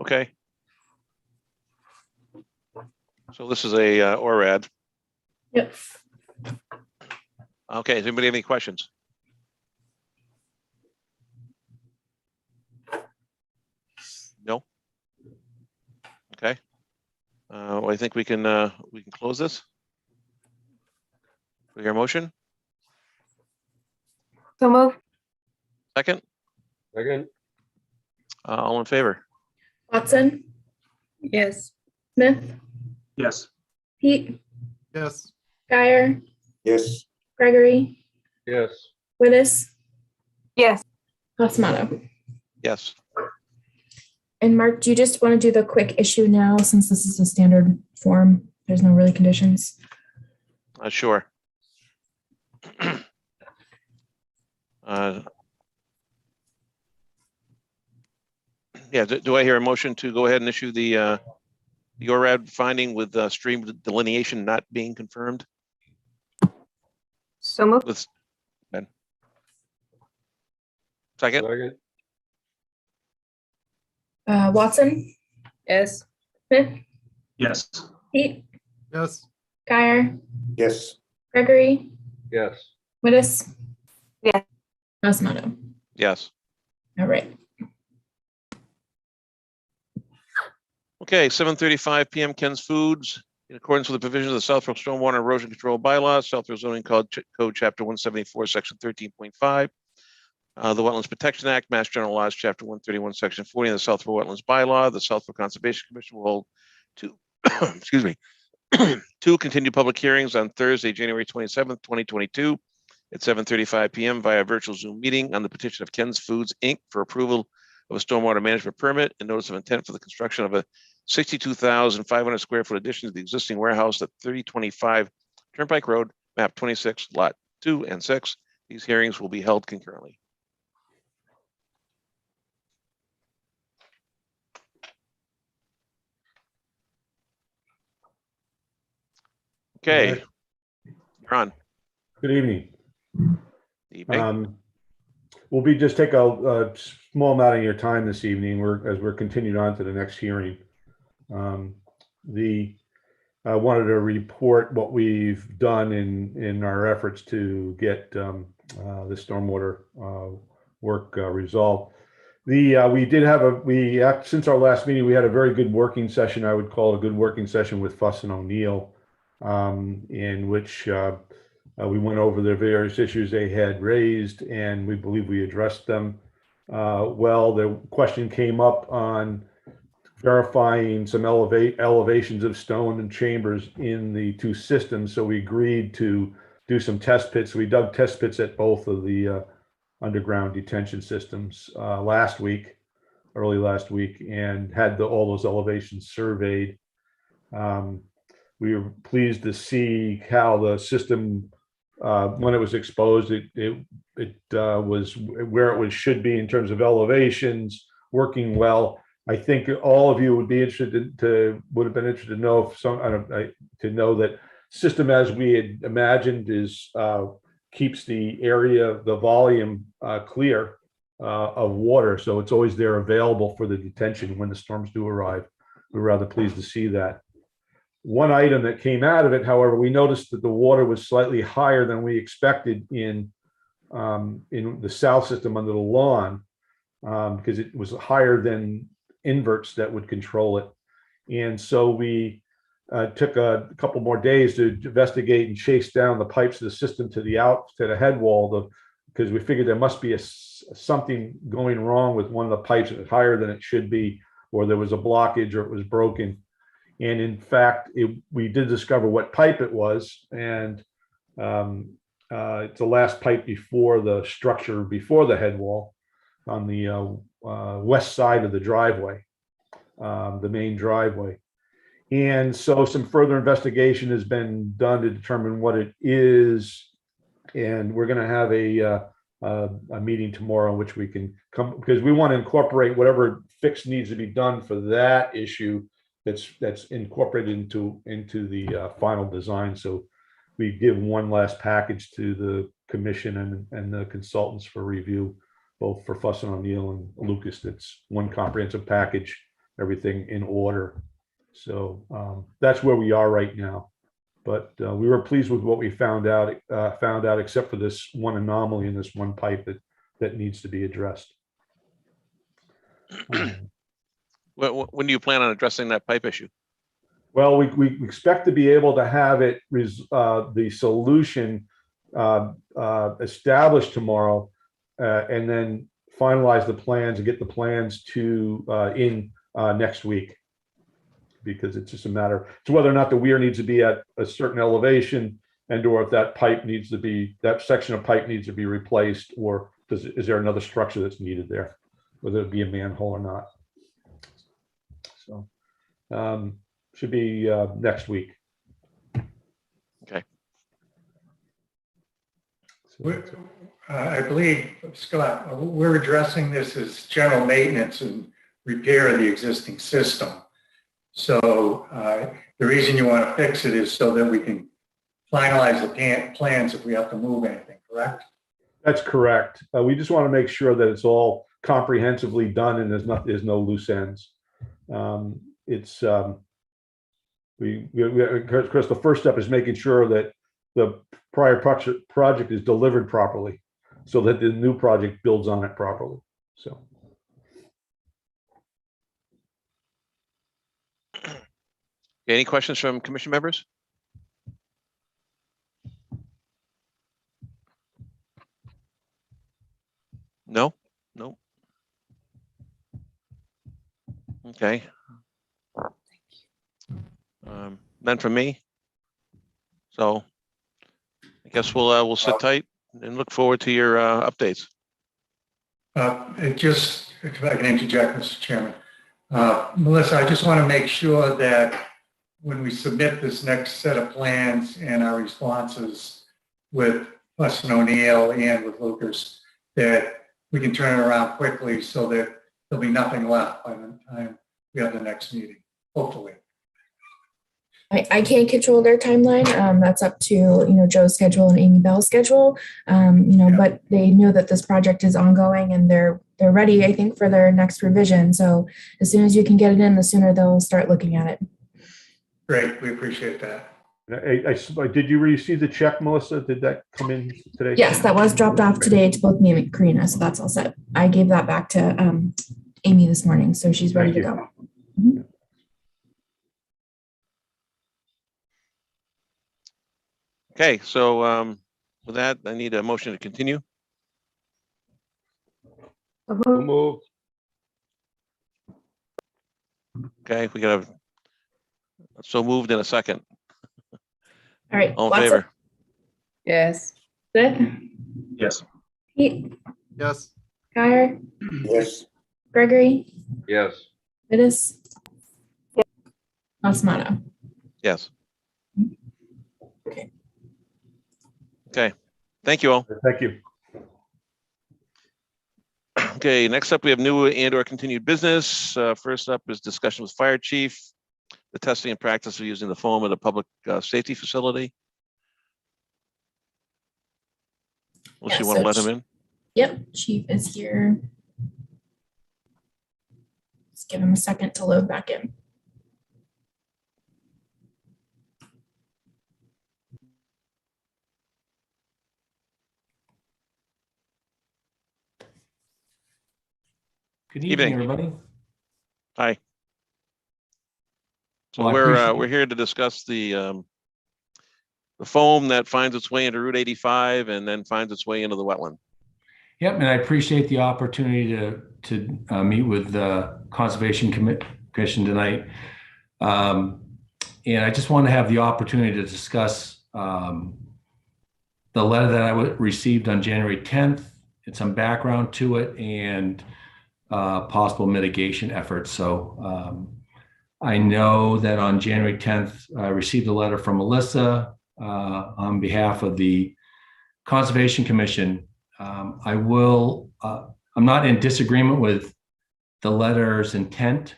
Okay. So this is a ORAD. Yep. Okay, does anybody have any questions? No? Okay. Well, I think we can close this. We hear a motion? So move. Second? Again, All in favor? Watson, Yes. Smith, Yes. Pete, Yes. Guyer, Yes. Gregory, Yes. Willis, Yes. Passamato. Yes. And Mark, do you just want to do the quick issue now since this is a standard form? There's no really conditions. Sure. Yeah, do I hear a motion to go ahead and issue the ORAD finding with stream delineation not being confirmed? So moved. With Ben. Second? Second. Watson, Yes. Smith, Yes. Pete, Yes. Guyer, Yes. Gregory, Yes. Willis. Yes. Passamato. Yes. All right. Okay, 7:35 p.m. Ken's Foods. In accordance with the provisions of the Southfield Stormwater Erosion Control Bylaw, Southfield Zoning Code Chapter 174, Section 13.5. The Wetlands Protection Act, Mass General Laws, Chapter 131, Section 40, and the Southfield Wetlands Bylaw. The Southfield Conservation Commission will hold two, excuse me, two continued public hearings on Thursday, January 27th, 2022 at 7:35 p.m. via virtual Zoom meeting on the petition of Ken's Foods, Inc. for approval of a stormwater management permit and notice of intent for the construction of a 62,500 square foot addition to the existing warehouse at 3025 Turnpike Road, map 26, lot 2 and 6. These hearings will be held concurrently. Okay, you're on. Good evening. Evening. We'll be just take a small amount of your time this evening. As we're continued on to the next hearing. I wanted to report what we've done in our efforts to get the stormwater work resolved. We did have since our last meeting, we had a very good working session. I would call it a good working session with Fuss and O'Neill, in which we went over the various issues they had raised, and we believe we addressed them well. The question came up on verifying some elevations of stone and chambers in the two systems. So we agreed to do some test pits. We dug test pits at both of the underground detention systems early last week, and had all those elevations surveyed. We were pleased to see how the system, when it was exposed, it was where it should be in terms of elevations, working well. I think all of you would be interested would have been interested to know to know that system as we had imagined keeps the area, the volume clear of water, so it's always there available for the detention when the storms do arrive. We're rather pleased to see that. One item that came out of it, however, we noticed that the water was slightly higher than we expected in the south system under the lawn, because it was higher than inverts that would control it. And so we took a couple more days to investigate and chase down the pipes of the system to the head wall, because we figured there must be something going wrong with one of the pipes that was higher than it should be, or there was a blockage, or it was broken. And in fact, we did discover what pipe it was, and it's the last pipe before the structure, before the head wall, on the west side of the driveway, the main driveway. And so some further investigation has been done to determine what it is, and we're going to have a meeting tomorrow in which we can come, because we want to incorporate whatever fix needs to be done for that issue that's incorporated into the final design. So we give one last package to the commission and the consultants for review, both for Fuss and O'Neill and Lucas. That's one comprehensive package, everything in order. So that's where we are right now. But we were pleased with what we found out, except for this one anomaly in this one pipe that needs to be addressed. When do you plan on addressing that pipe issue? Well, we expect to be able to have it the solution established tomorrow, and then finalize the plans and get the plans in next week, because it's just a matter to whether or not the weir needs to be at a certain elevation and or if that pipe needs to be, that section of pipe needs to be replaced, or is there another structure that's needed there, whether it be a manhole or not. So should be next week. Okay. I believe, Scott, we're addressing this as general maintenance and repair of the existing system. So the reason you want to fix it is so that we can finalize the plans if we have to move anything, correct? That's correct. We just want to make sure that it's all comprehensively done and there's no loose ends. Chris, the first step is making sure that the prior project is delivered properly so that the new project builds on it properly. So. Any questions from commission members? No? No. Okay. None from me. So I guess we'll sit tight and look forward to your updates. If I can interject, Mr. Chairman. Melissa, I just want to make sure that when we submit this next set of plans and our responses with Weston O'Neill and with Lucas, that we can turn it around quickly so that there'll be nothing left by the time we have the next meeting, hopefully. I can't control their timeline. That's up to, Joe's schedule and Amy Bell's schedule. But they know that this project is ongoing and they're ready, I think, for their next revision. So as soon as you can get it in, the sooner they'll start looking at it. Great, we appreciate that. Did you receive the check, Melissa? Did that come in today? Yes, that was dropped off today to both me and Karina, so that's all set. I gave that back to Amy this morning, so she's ready to go. Mm-hmm. Okay, so with that, I need a motion to continue. Move. Okay, we got so moved in a second. All right. All in favor? Yes. Seth? Yes. Pete? Yes. Kyer? Yes. Gregory? Yes. Vitus? Yes. Osmato? Yes. Okay. Okay, thank you all. Thank you. Okay, next up, we have new and or continued business. First up is discussion with fire chief, the testing and practice of using the foam at a public safety facility. Unless you want to let him in. Yep, chief is here. Let's give him a second to load back in. Good evening, Evening. everybody. Hi. So Well, we're here to discuss the foam that finds its way into Route 85 and then finds its way into the wetland. Yep, and I appreciate the opportunity to meet with the Conservation Commission tonight. And I just want to have the opportunity to discuss the letter that I received on January 10th and some background to it and possible mitigation efforts. So I know that on January 10th, I received a letter from Melissa on behalf of the Conservation Commission. I'm not in disagreement with the letter's intent.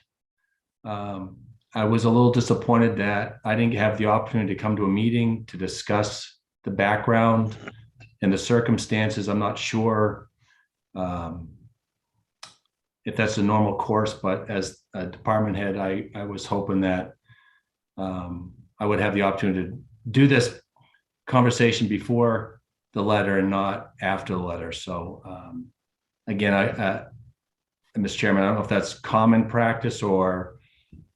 I was a little disappointed that I didn't have the opportunity to come to a meeting to discuss the background and the circumstances. I'm not sure if that's the normal course, but as a department head, I was hoping that I would have the opportunity to do this conversation before the letter and not after the letter. So again, Mr. Chairman, I don't know if that's common practice or,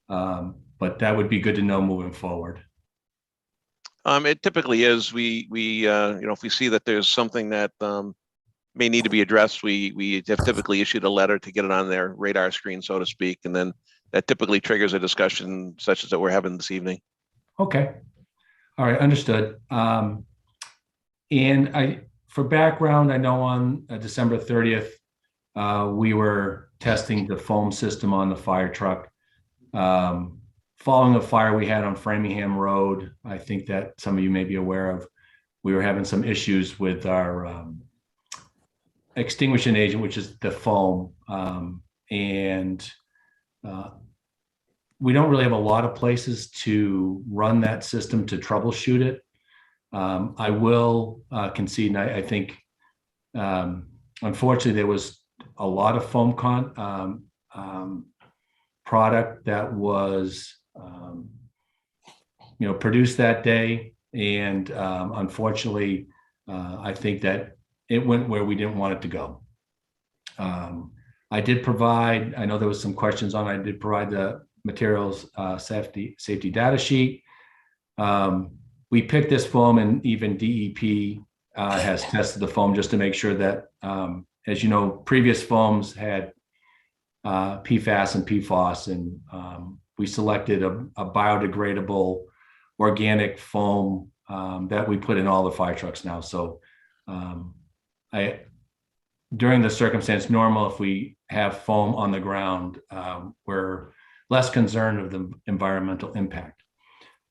but that would be good to know moving forward. It typically is. We if we see that there's something that may need to be addressed, we have typically issued a letter to get it on their radar screen, so to speak, and then that typically triggers a discussion such as that we're having this evening. Okay. All right, understood. And for background, I know on December 30th, we were testing the foam system on the fire truck. Following a fire we had on Framingham Road, I think that some of you may be aware of, we were having some issues with our extinguishing agent, which is the foam. And we don't really have a lot of places to run that system to troubleshoot it. I will concede, and I think, unfortunately, there was a lot of foam product that was, produced that day. And unfortunately, I think that it went where we didn't want it to go. I did provide, I know there was some questions on, I did provide the materials safety data sheet. We picked this foam, and even DEP has tested the foam just to make sure that, as you know, previous foams had PFAS and PFOS, and we selected a biodegradable organic foam that we put in all the fire trucks now. So during the circumstance normal, if we have foam on the ground, we're less concerned of the environmental impact.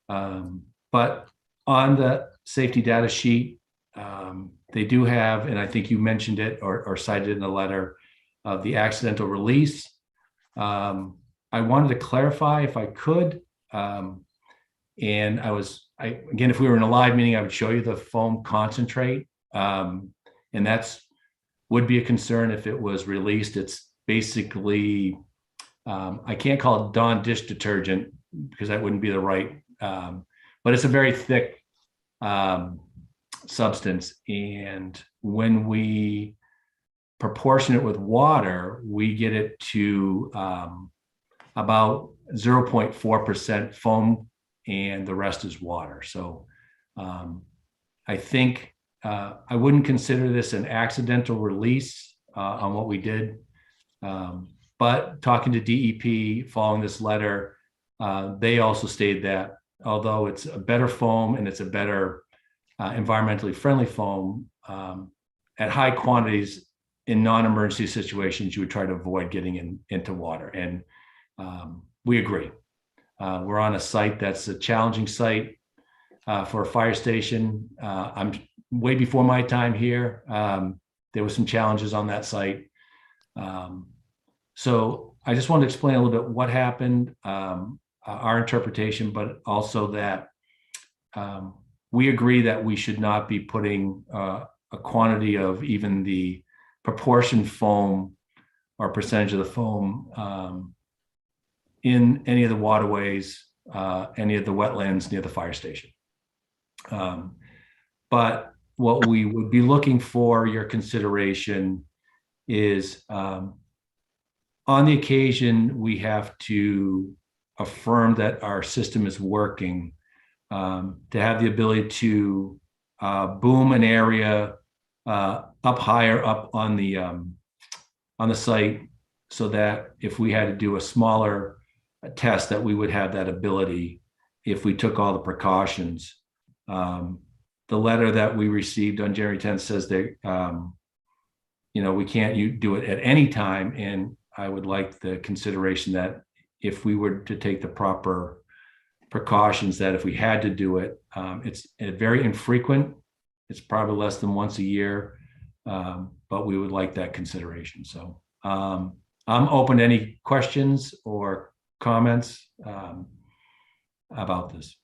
But on the safety data sheet, they do have, and I think you mentioned it or cited it in the letter, of the accidental release. I wanted to clarify if I could. And again, if we were in a live meeting, I would show you the foam concentrate. And would be a concern if it was released. It's basically, I can't call it Dawn dish detergent because that wouldn't be the right, but it's a very thick substance. And when we proportion it with water, we get it to about 0.4% foam, and the rest is water. So I think I wouldn't consider this an accidental release on what we did. But talking to DEP following this letter, they also stated that although it's a better foam and it's a better environmentally friendly foam, at high quantities in non-emergency situations, you would try to avoid getting into water. And we agree. We're on a site that's a challenging site for a fire station. I'm way before my time here. There were some challenges on that site. So I just wanted to explain a little bit what happened, our interpretation, but also that we agree that we should not be putting a quantity of even the proportion foam or percentage of the foam in any of the waterways, any of the wetlands near the fire station. But what we would be looking for your consideration is on the occasion we have to affirm that our system is working, to have the ability to boom an area up higher up on the site, so that if we had to do a smaller test, that we would have that ability if we took all the precautions. The letter that we received on January 10th says that we can't do it at any time, and I would like the consideration that if we were to take the proper precautions, that if we had to do it, it's very infrequent. It's probably less than once a year, but we would like that consideration. So I'm open to any questions or comments about this.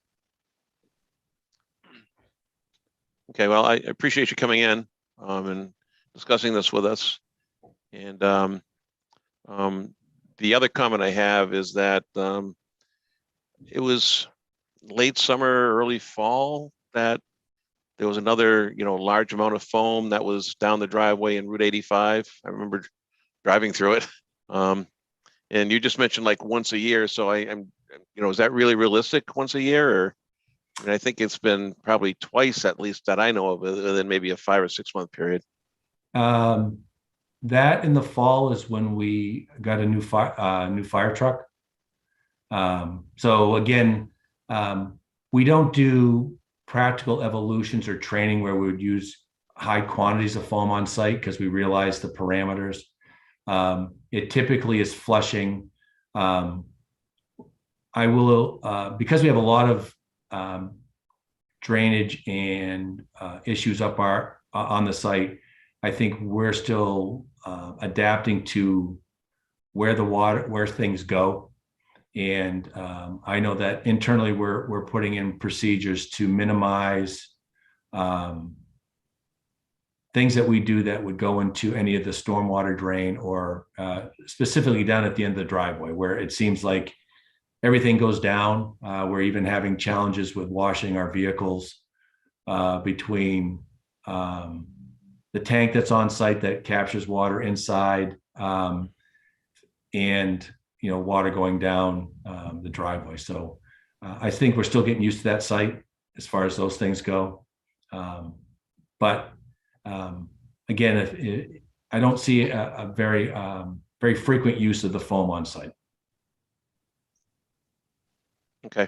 Okay, well, I appreciate you coming in and discussing this with us. And the other comment I have is that it was late summer, early fall that there was another, large amount of foam that was down the driveway in Route 85. I remember driving through it. And you just mentioned like once a year. So I'm, is that really realistic once a year? Or I think it's been probably twice at least that I know of, within maybe a 5 or 6 month period. That in the fall is when we got a new fire truck. So again, we don't do practical evolutions or training where we would use high quantities of foam on site because we realize the parameters. It typically is flushing. I will, because we have a lot of drainage and issues up on the site, I think we're still adapting to where things go. And I know that internally we're putting in procedures to minimize things that we do that would go into any of the stormwater drain or specifically down at the end of the driveway where it seems like everything goes down. We're even having challenges with washing our vehicles between the tank that's on site that captures water inside and water going down the driveway. So I think we're still getting used to that site as far as those things go. But again, I don't see a very frequent use of the foam on site. Okay.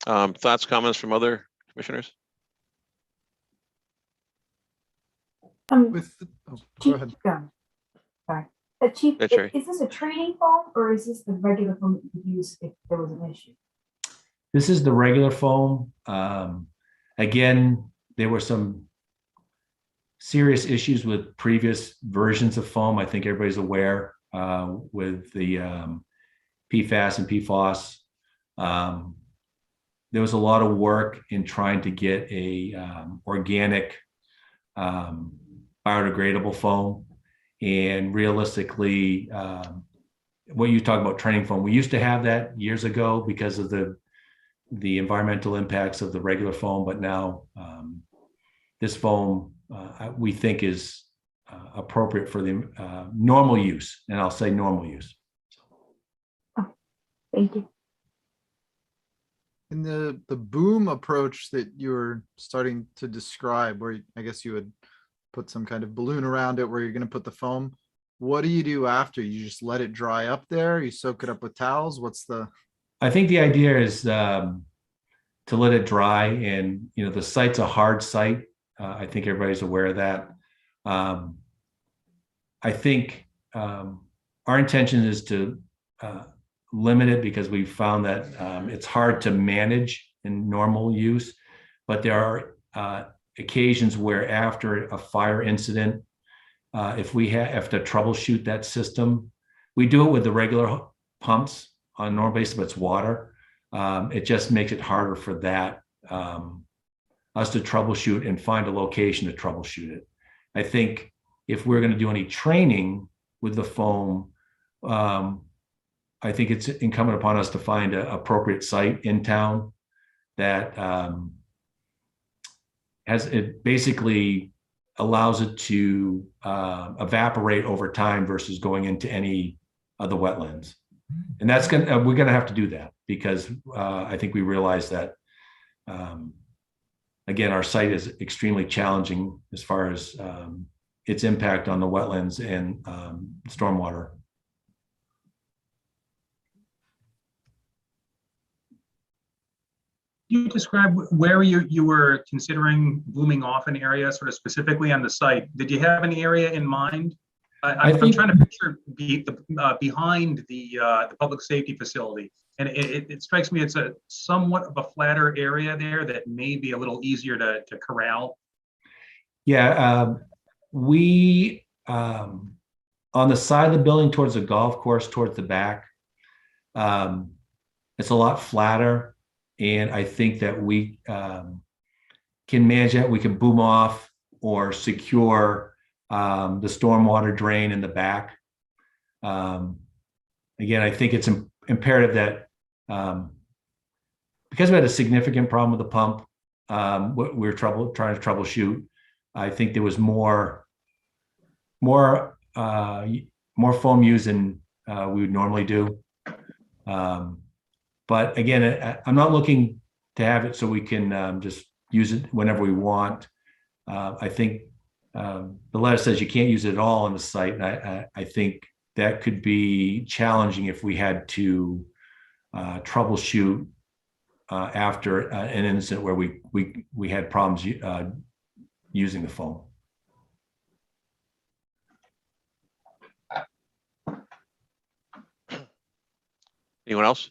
Thoughts, comments from other commissioners? Go ahead. Sorry. Chief, That's right. is this a training foam or is this the regular foam that you would use if there was an issue? This is the regular foam. Again, there were some serious issues with previous versions of foam. I think everybody's aware with the PFAS and PFOS. There was a lot of work in trying to get a organic biodegradable foam. And realistically, what you talk about training foam, we used to have that years ago because of the environmental impacts of the regular foam, but now this foam we think is appropriate for the normal use, and I'll say normal use. Thank you. In the boom approach that you were starting to describe, where I guess you would put some kind of balloon around it where you're going to put the foam, what do you do after? You just let it dry up there? You soak it up with towels? I think the idea is to let it dry, and the site's a hard site. I think everybody's aware of that. I think our intention is to limit it because we found that it's hard to manage in normal use, but there are occasions where after a fire incident, if we have to troubleshoot that system, we do it with the regular pumps on a normal basis, but it's water. It just makes it harder for that us to troubleshoot and find a location to troubleshoot it. I think if we're going to do any training with the foam, I think it's incumbent upon us to find an appropriate site in town that it basically allows it to evaporate over time versus going into any of the wetlands. And we're going to have to do that because I think we realize that, again, our site is extremely challenging as far as its impact on the wetlands and stormwater. Can you describe where you were considering booming off an area, sort of specifically on the site? Did you have any area in mind? I'm trying to picture behind the public safety facility, and it strikes me it's a somewhat of a flatter area there that may be a little easier to corral. Yeah, we on the side of the building towards the golf course, towards the back, it's a lot flatter. And I think that we can manage that. We can boom off or secure the stormwater drain in the back. Again, I think it's imperative that because we had a significant problem with the pump, we were trying to troubleshoot. I think there was more foam used than we would normally do. But again, I'm not looking to have it so we can just use it whenever we want. I think the letter says you can't use it at all on the site. And I think that could be challenging if we had to troubleshoot after an incident where we had problems using the foam. Anyone else?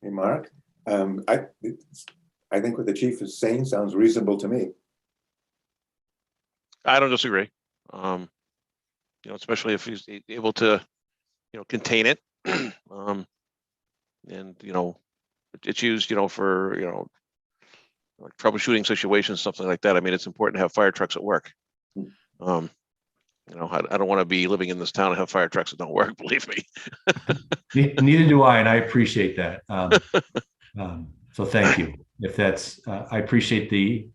Hey, Mark, I think what the chief is saying sounds reasonable to me. I don't disagree. Especially if he's able to, contain it. And, it's used, for, like troubleshooting situations, something like that. I mean, it's important to have fire trucks at work. I don't want to be living in this town and have fire trucks that don't work, believe me. Neither do I, and I appreciate that. So thank you. If that's, I appreciate the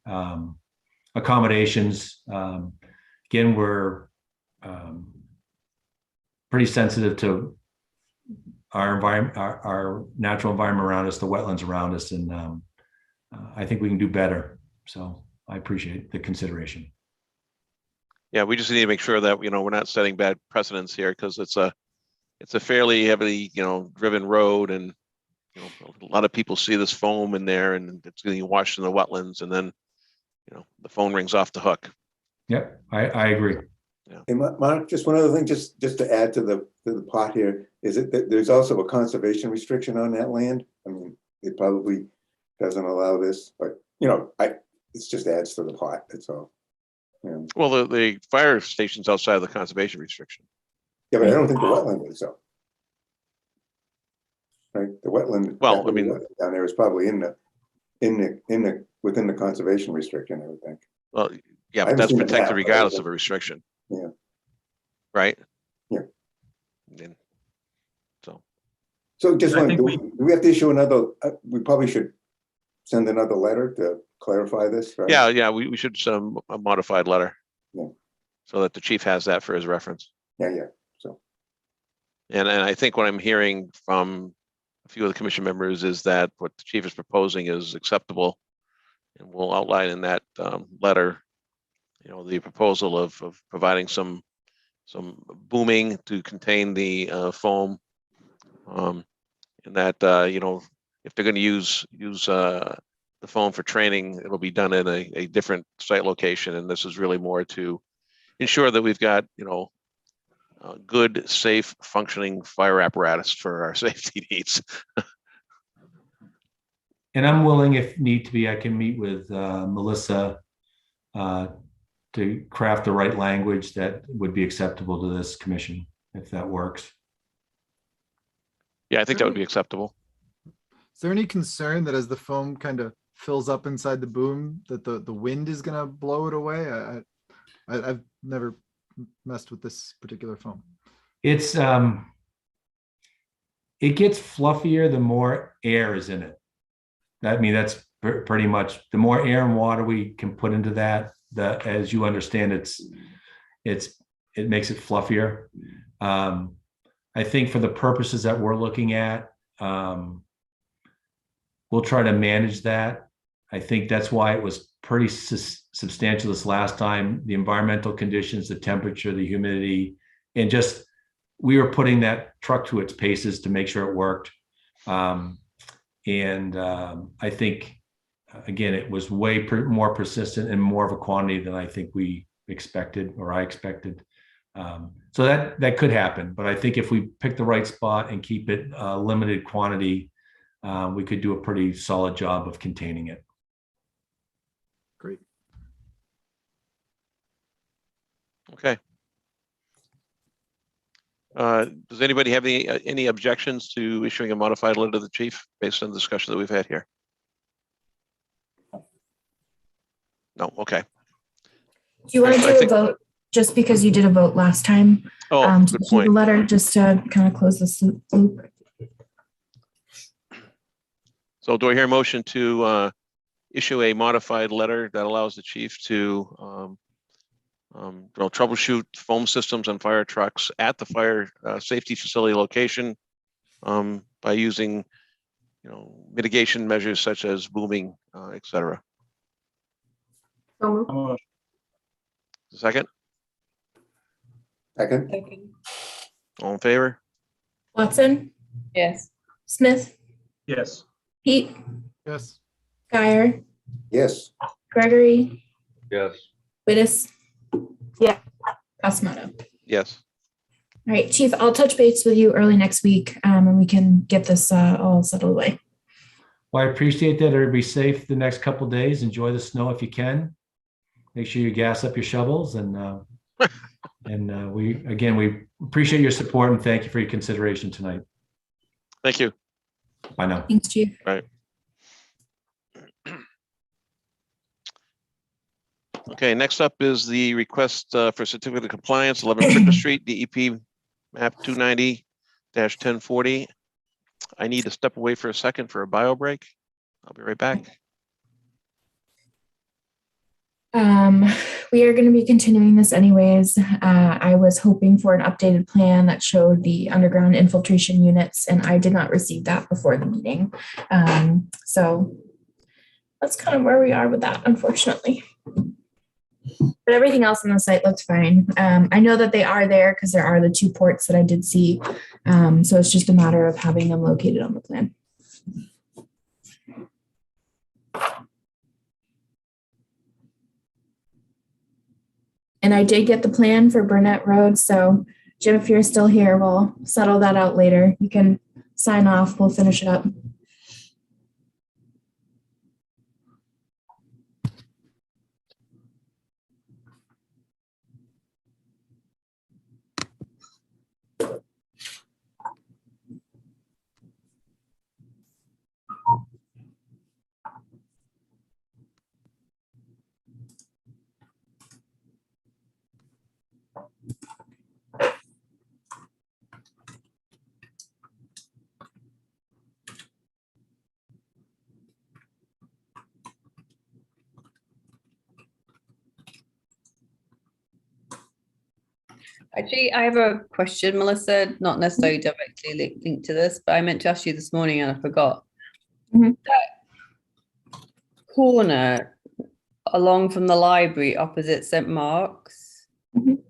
accommodations. Again, we're pretty sensitive to our environment, our natural environment around us, the wetlands around us, and I think we can do better. So I appreciate the consideration. Yeah, we just need to make sure that, we're not setting bad precedents here, because it's a fairly heavily, driven road, and, a lot of people see this foam in there and it's getting washed in the wetlands, and then, the phone rings off the hook. Yep, I agree. Yeah. Hey, Mark, just one other thing, just to add to the pot here, is it that there's also a conservation restriction on that land? I mean, it probably doesn't allow this, but it just adds to the pot, that's all. Yeah. Well, the fire station's outside of the conservation restriction. Yeah, but I don't think the wetland is so. Right, the wetland. Well, I mean, down there is probably within the conservation restriction, I would think. well, yeah, but that's protected regardless of a restriction. Yeah. Right. Yeah. And so just I want, think do we have to issue another? We probably should send another letter to clarify this, right? yeah, we should send a modified letter. Yeah. So that the chief has that for his reference. Yeah. So. And I think what I'm hearing from a few of the commission members is that what the chief is proposing is acceptable, and we'll outline in that letter, the proposal of providing some booming to contain the foam, and that if they're going to use the foam for training, it'll be done in a different site location, and this is really more to ensure that we've got good, safe, functioning fire apparatus for our safety needs. And I'm willing, if need to be, I can meet with Melissa to craft the right language that would be acceptable to this commission, if that works. Yeah, I think that would be acceptable. Is there any concern that as the foam kind of fills up inside the boom, that the wind is going to blow it away? I've never messed with this particular foam. It's it gets fluffier the more air is in it. That's pretty much, the more air and water we can put into that, as you understand, it makes it fluffier. I think for the purposes that we're looking at, we'll try to manage that. I think that's why it was pretty substantial this last time. The environmental conditions, the temperature, the humidity, and just we were putting that truck to its paces to make sure it worked. I think, again, it was way more persistent and more of a quantity than I think we expected, or I expected. So that could happen, but I think if we pick the right spot and keep it limited quantity, we could do a pretty solid job of containing it. Great. Okay. Does anybody have any objections to issuing a modified letter to the chief based on the discussion that we've had here? No. Okay. Do you want to do a vote just because you did a vote last time? Oh, good point. The letter just to kind of close this loop. So do I hear a motion to issue a modified letter that allows the chief to troubleshoot foam systems on fire trucks at the fire safety facility location by using, mitigation measures such as booming, et cetera? Second? Second. All in favor? Watson, Yes. Smith, Yes. Pete, Yes. Guyer, Yes, Gregory, Yes. Wittes. Yeah. Cosmato. Yes. All right, Chief, I'll touch base with you early next week, and we can get this all settled away. Well, I appreciate that. Everybody safe the next couple of days. Enjoy the snow if you can. Make sure you gas up your shovels, and we appreciate your support and thank you for your consideration tonight. Thank you. Bye now. Thanks, Chief. Right. Okay, next up is the request for certificate of compliance, 11 Pricker Street, DEP map 290-1040. I need to step away for a second for a bio break. I'll be right back. We are going to be continuing this anyways. I was hoping for an updated plan that showed the underground infiltration units, and I did not receive that before the meeting. So that's kind of where we are with that, unfortunately. But everything else on the site looks fine. I know that they are there because there are the 2 ports that I did see. So it's just a matter of having them located on the plan. And I did get the plan for Burnett Road. So Jim, if you're still here, we'll settle that out later. You can sign off. We'll finish it up. Actually, I have a question, Melissa, not necessarily directly linked to this, but I meant to ask you this morning and I forgot. Mhm. That corner along from the library opposite St. Mark's, Mhm.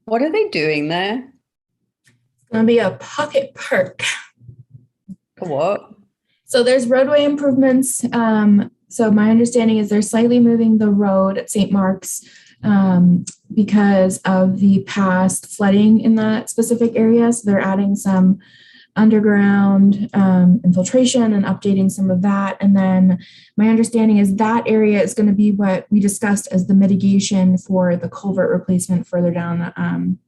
what are they doing there? It's going to be a pocket park. For what? So there's roadway improvements. So my understanding is they're slightly moving the road at St. Mark's because of the past flooding in that specific area. So they're adding some underground infiltration and updating some of that. And then my understanding is that area is going to be what we discussed as the mitigation for the culvert replacement further down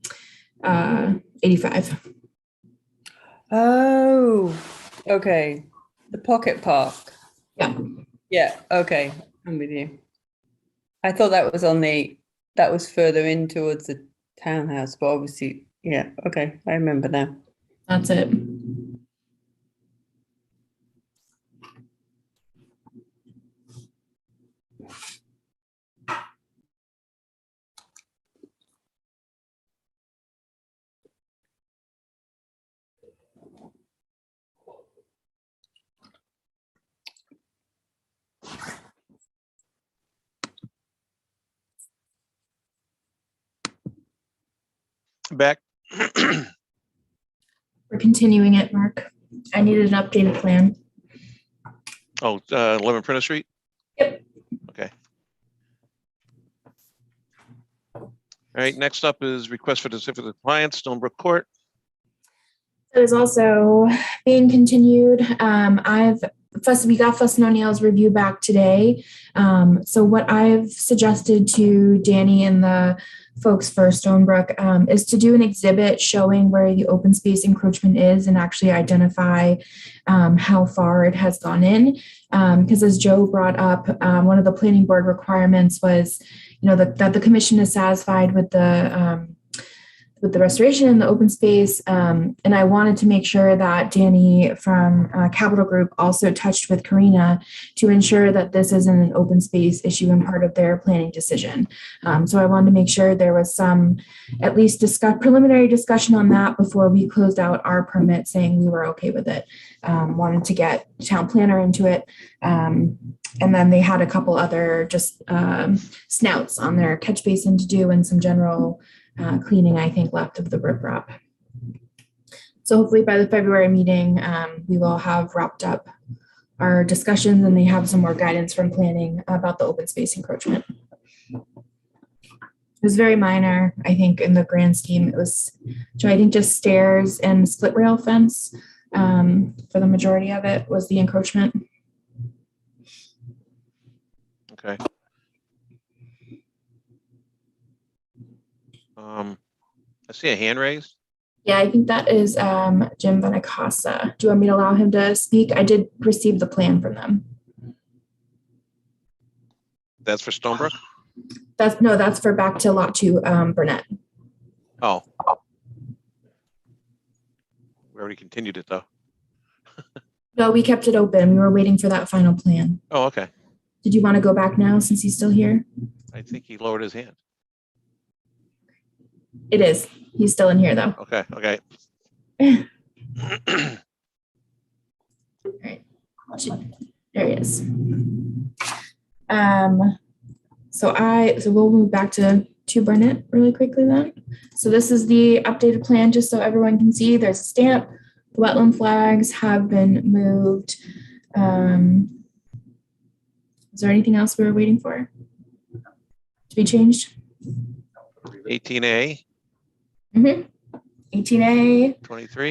85. Oh, okay. The pocket park. Yeah. Yeah, okay. I'm with you. I thought that was further in towards the townhouse, but obviously, yeah, okay. I remember now. That's it. Back. We're continuing it, Mark. I needed an updated plan. Oh, 11 Printer Street? Yep. Okay. All right, next up is request for certificate of compliance, Stonebrook Court. It is also being continued. We got Fuss and O'Neill's review back today. So what I've suggested to Danny and the folks for Stonebrook is to do an exhibit showing where the open space encroachment is and actually identify how far it has gone in. Because as Joe brought up, one of the planning board requirements was, that the commission is satisfied with the restoration and the open space. And I wanted to make sure that Danny from Capital Group also touched with Karina to ensure that this isn't an open space issue and part of their planning decision. So I wanted to make sure there was some at least preliminary discussion on that before we closed out our permit saying we were okay with it. Wanted to get town planner into it. And then they had a couple other just snouts on their catch basin to do and some general cleaning, I think, left of the riprap. So hopefully by the February meeting, we will have wrapped up our discussions and they have some more guidance from planning about the open space encroachment. It was very minor, I think, in the grand scheme. It was, so I think just stairs and split rail fence for the majority of it was the encroachment. Okay. I see a hand raised. Yeah, I think that is Jim Benacasa. Do you want me to allow him to speak? I did receive the plan from them. That's for Stonebrook? That's for back to lot 2, Burnett. Oh. We already continued it though. No, we kept it open. We were waiting for that final plan. Oh, okay. Did you want to go back now since he's still here? I think he lowered his hand. It is. He's still in here though. Okay, okay. All right. There he is. So we'll move back to Burnett really quickly then. So this is the updated plan, just so everyone can see. There's a stamp. The wetland flags have been moved. Is there anything else we were waiting for to be changed? 18A. 18A. 23.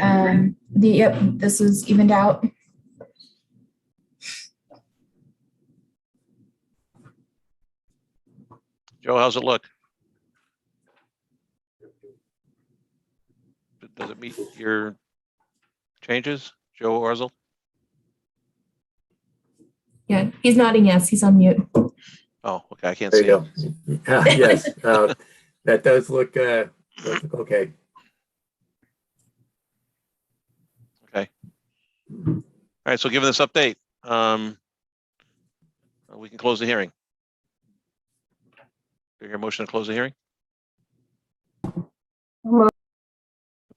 Yep, this is evened out. Joe, how's it look? Does it meet your changes, Joe Orzel? Yeah, he's nodding yes. He's on mute. Oh, okay. I can't There see you him. go. Yes, that does look okay. Okay. All right. So given this update, we can close the hearing. Do you hear a motion to close the hearing?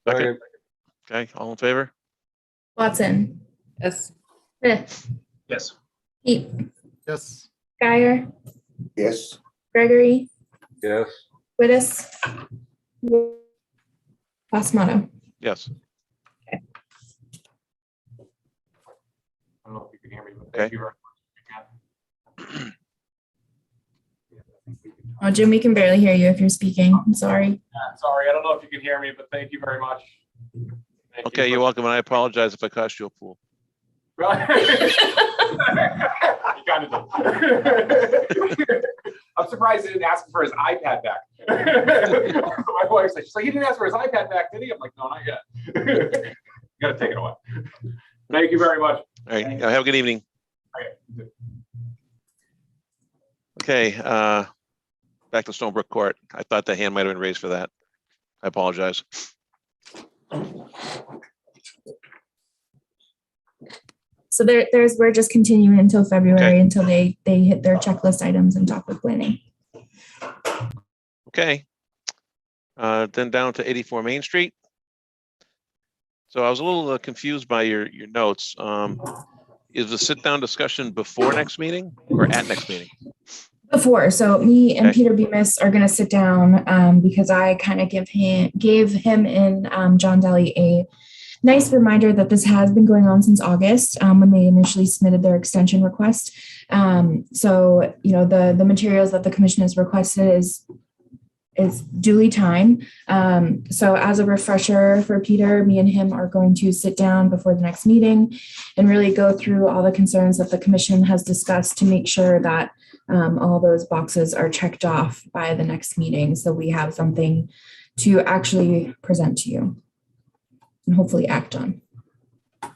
Second. Okay. All in favor? Watson. Yes. Smith. Yes. Heap. Yes. Geyer. Yes. Gregory. Yes. Wittes. Pasmato. Yes. I don't know if you can hear me, but thank you very much. Oh, Jim, we can barely hear you if you're speaking. I'm sorry. Sorry, I don't know if you can hear me, but thank you very much. Okay, you're welcome. And I apologize if I cost you a pool. Right. You kind of did. I'm surprised he didn't ask for his iPad back. My wife's like, she's like, he didn't ask for his iPad back, did he? I'm like, no, not yet. You gotta take it away. Thank you very much. All right. Have a good evening. Okay. Back to Stonebrook Court. I thought the hand might have been raised for that. I apologize. So we're just continuing until February until they hit their checklist items and talk with planning. Okay. Then down to 84 Main Street. So I was a little confused by your notes. Is the sit-down discussion before next meeting or at next meeting? Before, so me and Peter Bemis are going to sit down because I kind of gave him and John Daly a nice reminder that this has been going on since August when they initially submitted their extension request. So, you know, the materials that the commission has requested is duly timed. So as a refresher for Peter, me and him are going to sit down before the next meeting and really go through all the concerns that the commission has discussed to make sure that all those boxes are checked off by the next meeting. So we have something to actually present to you and hopefully act on. All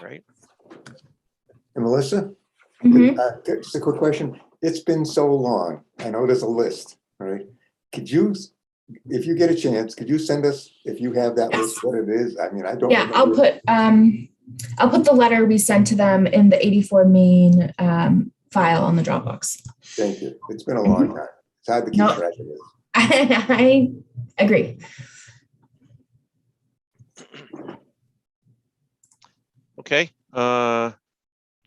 right. And Melissa, just a quick question. It's been so long. I know there's a list, right? Could you, if you get a chance, could you send us, if you have that list, what it is? I mean, I don't. Yeah, remember. I'll put the letter we sent to them in the 84 Main file on the Dropbox. Thank you. It's been a long time. It's hard to keep track of this. I agree. Okay.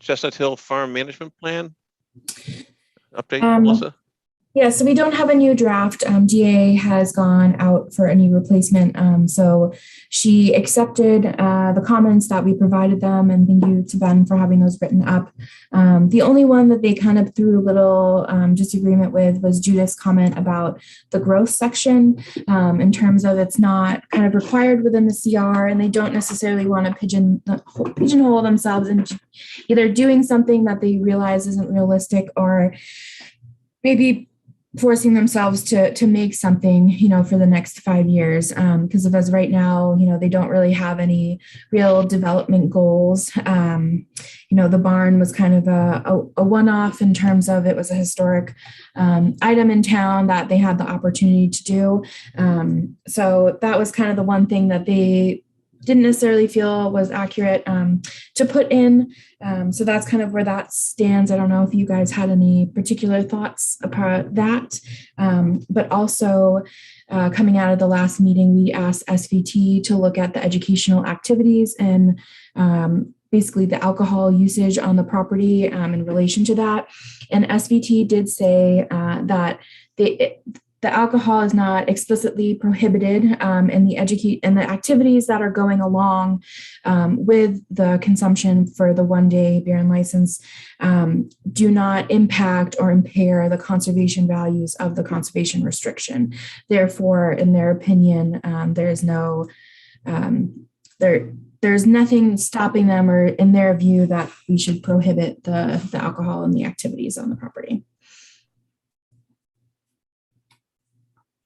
Chestnut Hill Farm Management Plan. Update, Melissa? Yeah, so we don't have a new draft. DA has gone out for a new replacement. So she accepted the comments that we provided them, and thank you to Ben for having those written up. The only one that they kind of threw a little disagreement with was Judith's comment about the growth section, in terms of it's not kind of required within the CR, and they don't necessarily want to pigeonhole themselves into either doing something that they realize isn't realistic, or maybe forcing themselves to make something, for the next 5 years. Because of as right now, they don't really have any real development goals. The barn was kind of a one-off in terms of it was a historic item in town that they had the opportunity to do. So that was kind of the one thing that they didn't necessarily feel was accurate to put in. So that's kind of where that stands. I don't know if you guys had any particular thoughts about that. But also coming out of the last meeting, we asked SVT to look at the educational activities and basically the alcohol usage on the property in relation to that. And SVT did say that the alcohol is not explicitly prohibited, and the activities that are going along with the consumption for the one-day beer and license do not impact or impair the conservation values of the conservation restriction. Therefore, in their opinion, there's nothing stopping them, or in their view, that we should prohibit the alcohol and the activities on the property.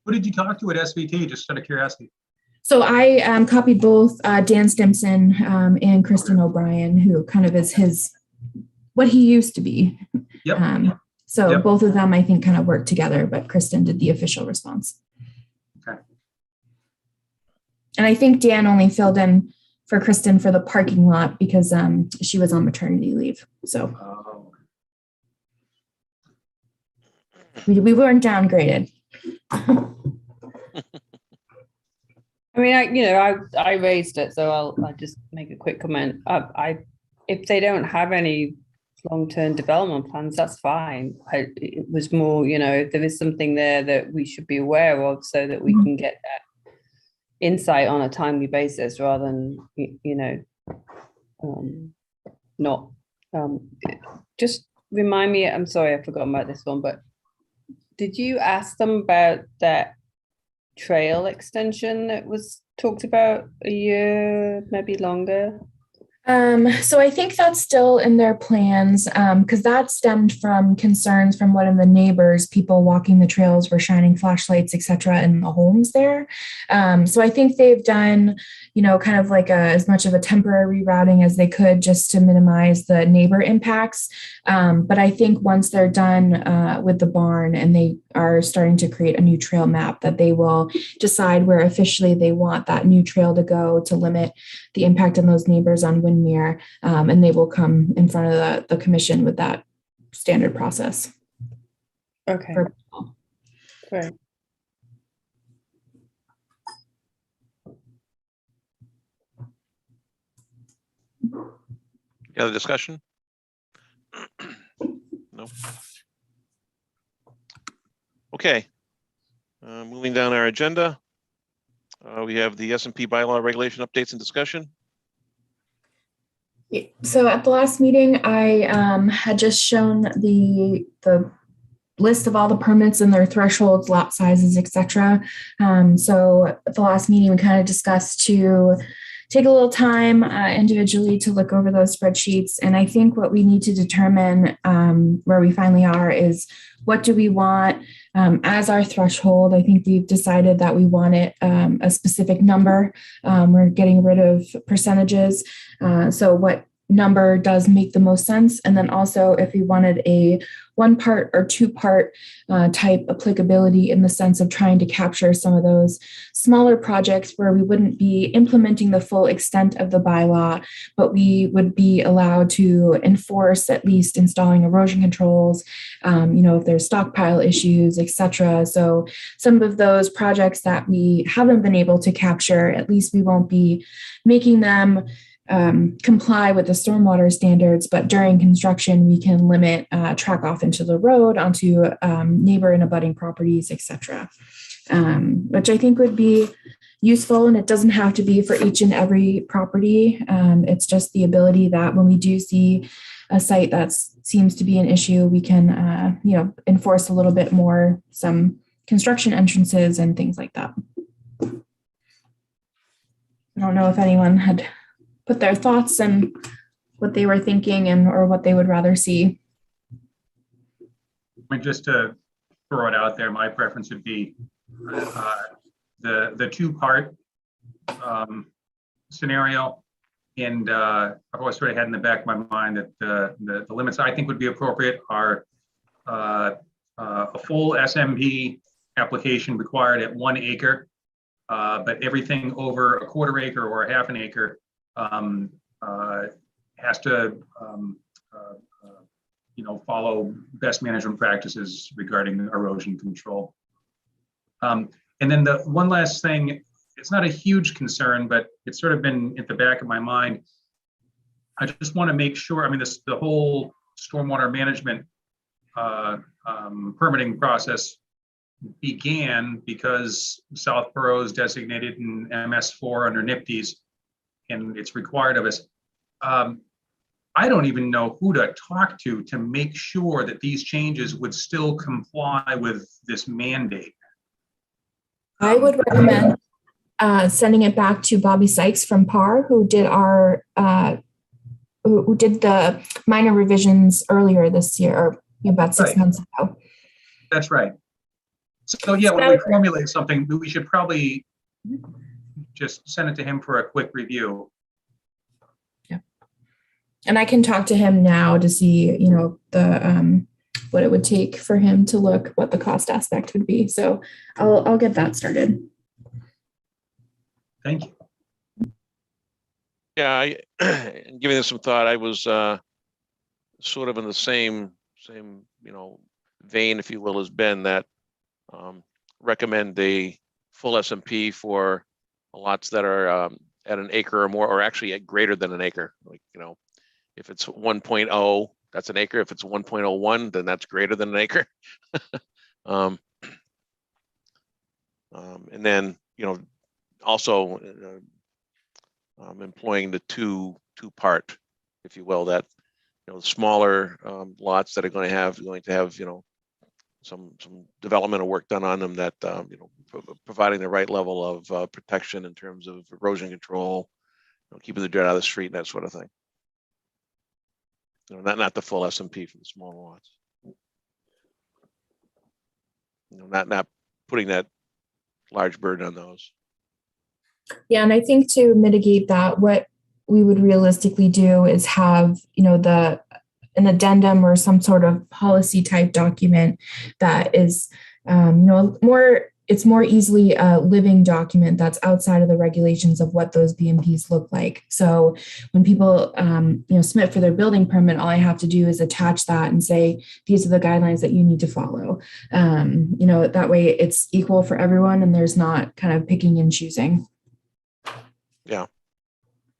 Who did you talk to at SVT, just out of curiosity? So I copied both Dan Stimson and Kristen O'Brien, who kind of is what he used to be. Yep. So both of them, I think, kind of worked together, but Kristen did the official response. Okay. And I think Dan only filled in for Kristen for the parking lot because she was on maternity leave. So we weren't downgraded. I mean, I raised it, so I'll just make a quick comment. If they don't have any long-term development plans, that's fine. It was more, if there is something there that we should be aware of, so that we can get that insight on a timely basis, rather than not. Just remind me. I'm sorry, I've forgotten about this one, but did you ask them about that trail extension that was talked about a year, maybe longer? So I think that's still in their plans, because that stemmed from concerns from one of the neighbors. People walking the trails were shining flashlights, etc., in the homes there. So I think they've done, kind of like as much of a temporary rerouting as they could, just to minimize the neighbor impacts. But I think once they're done with the barn and they are starting to create a new trail map, that they will decide where officially they want that new trail to go to limit the impact on those neighbors on Windmere, and they will come in front of the commission with that standard process. Okay. Great. Any other discussion? No. Okay. Moving down our agenda, we have the S&P bylaw regulation updates and discussion. So at the last meeting, I had just shown the list of all the permits and their thresholds, lot sizes, etc. So at the last meeting, we kind of discussed to take a little time individually to look over those spreadsheets. And I think what we need to determine where we finally are is, what do we want as our threshold? I think we've decided that we want it a specific number. We're getting rid of percentages. So what number does make the most sense? And then also, if we wanted a 1-part or 2-part type applicability, in the sense of trying to capture some of those smaller projects where we wouldn't be implementing the full extent of the bylaw, but we would be allowed to enforce at least installing erosion controls, if there's stockpile issues, etc. So some of those projects that we haven't been able to capture, at least we won't be making them comply with the stormwater standards, but during construction, we can limit track off into the road onto neighbor and abutting properties, etc. Which I think would be useful, and it doesn't have to be for each and every property. It's just the ability that when we do see a site that seems to be an issue, we can, enforce a little bit more, some construction entrances and things like that. I don't know if anyone had put their thoughts and what they were thinking and or what they would rather see. And just to throw it out there, my preference would be the two-part scenario. And I've always sort of had in the back of my mind that the limits I think would be appropriate are a full SMP application required at 1 acre, but everything over a 1/4 acre or a 1/2 acre has to follow best management practices regarding erosion control. And then the one last thing, it's not a huge concern, but it's sort of been at the back of my mind. I just want to make sure, the whole stormwater management permitting process began because Southborough is designated in MS4 under NIPD's, and it's required of us. I don't even know who to talk to make sure that these changes would still comply with this mandate. I would recommend sending it back to Bobby Sykes from PAR, who did who did the minor revisions earlier this year, or about 6 months ago. That's right. So yeah, when we formulate something, we should probably just send it to him for a quick review. Yeah. And I can talk to him now to see, the what it would take for him to look what the cost aspect would be. So I'll get that started. Thank you. Yeah, giving this some thought, I was sort of in the same vein, if you will, as Ben, that recommend a full SMP for lots that are at 1 acre or more, or actually at greater than 1 acre. Like, if it's 1.0, that's 1 acre. If it's 1.01, then that's greater than 1 acre. And then, also employing the two-part, if you will, that smaller lots that are going to have some development or work done on them, that providing the right level of protection in terms of erosion control, keeping the dirt out of the street and that sort of thing. Not the full SMP for the smaller lots. Not putting that large burden on those. Yeah, and I think to mitigate that, what we would realistically do is have, an addendum or some sort of policy type document that is, it's more easily a living document that's outside of the regulations of what those BMPs look like. So when people, submit for their building permit, all I have to do is attach that and say, these are the guidelines that you need to follow. That way it's equal for everyone and there's not kind of picking and choosing. Yeah.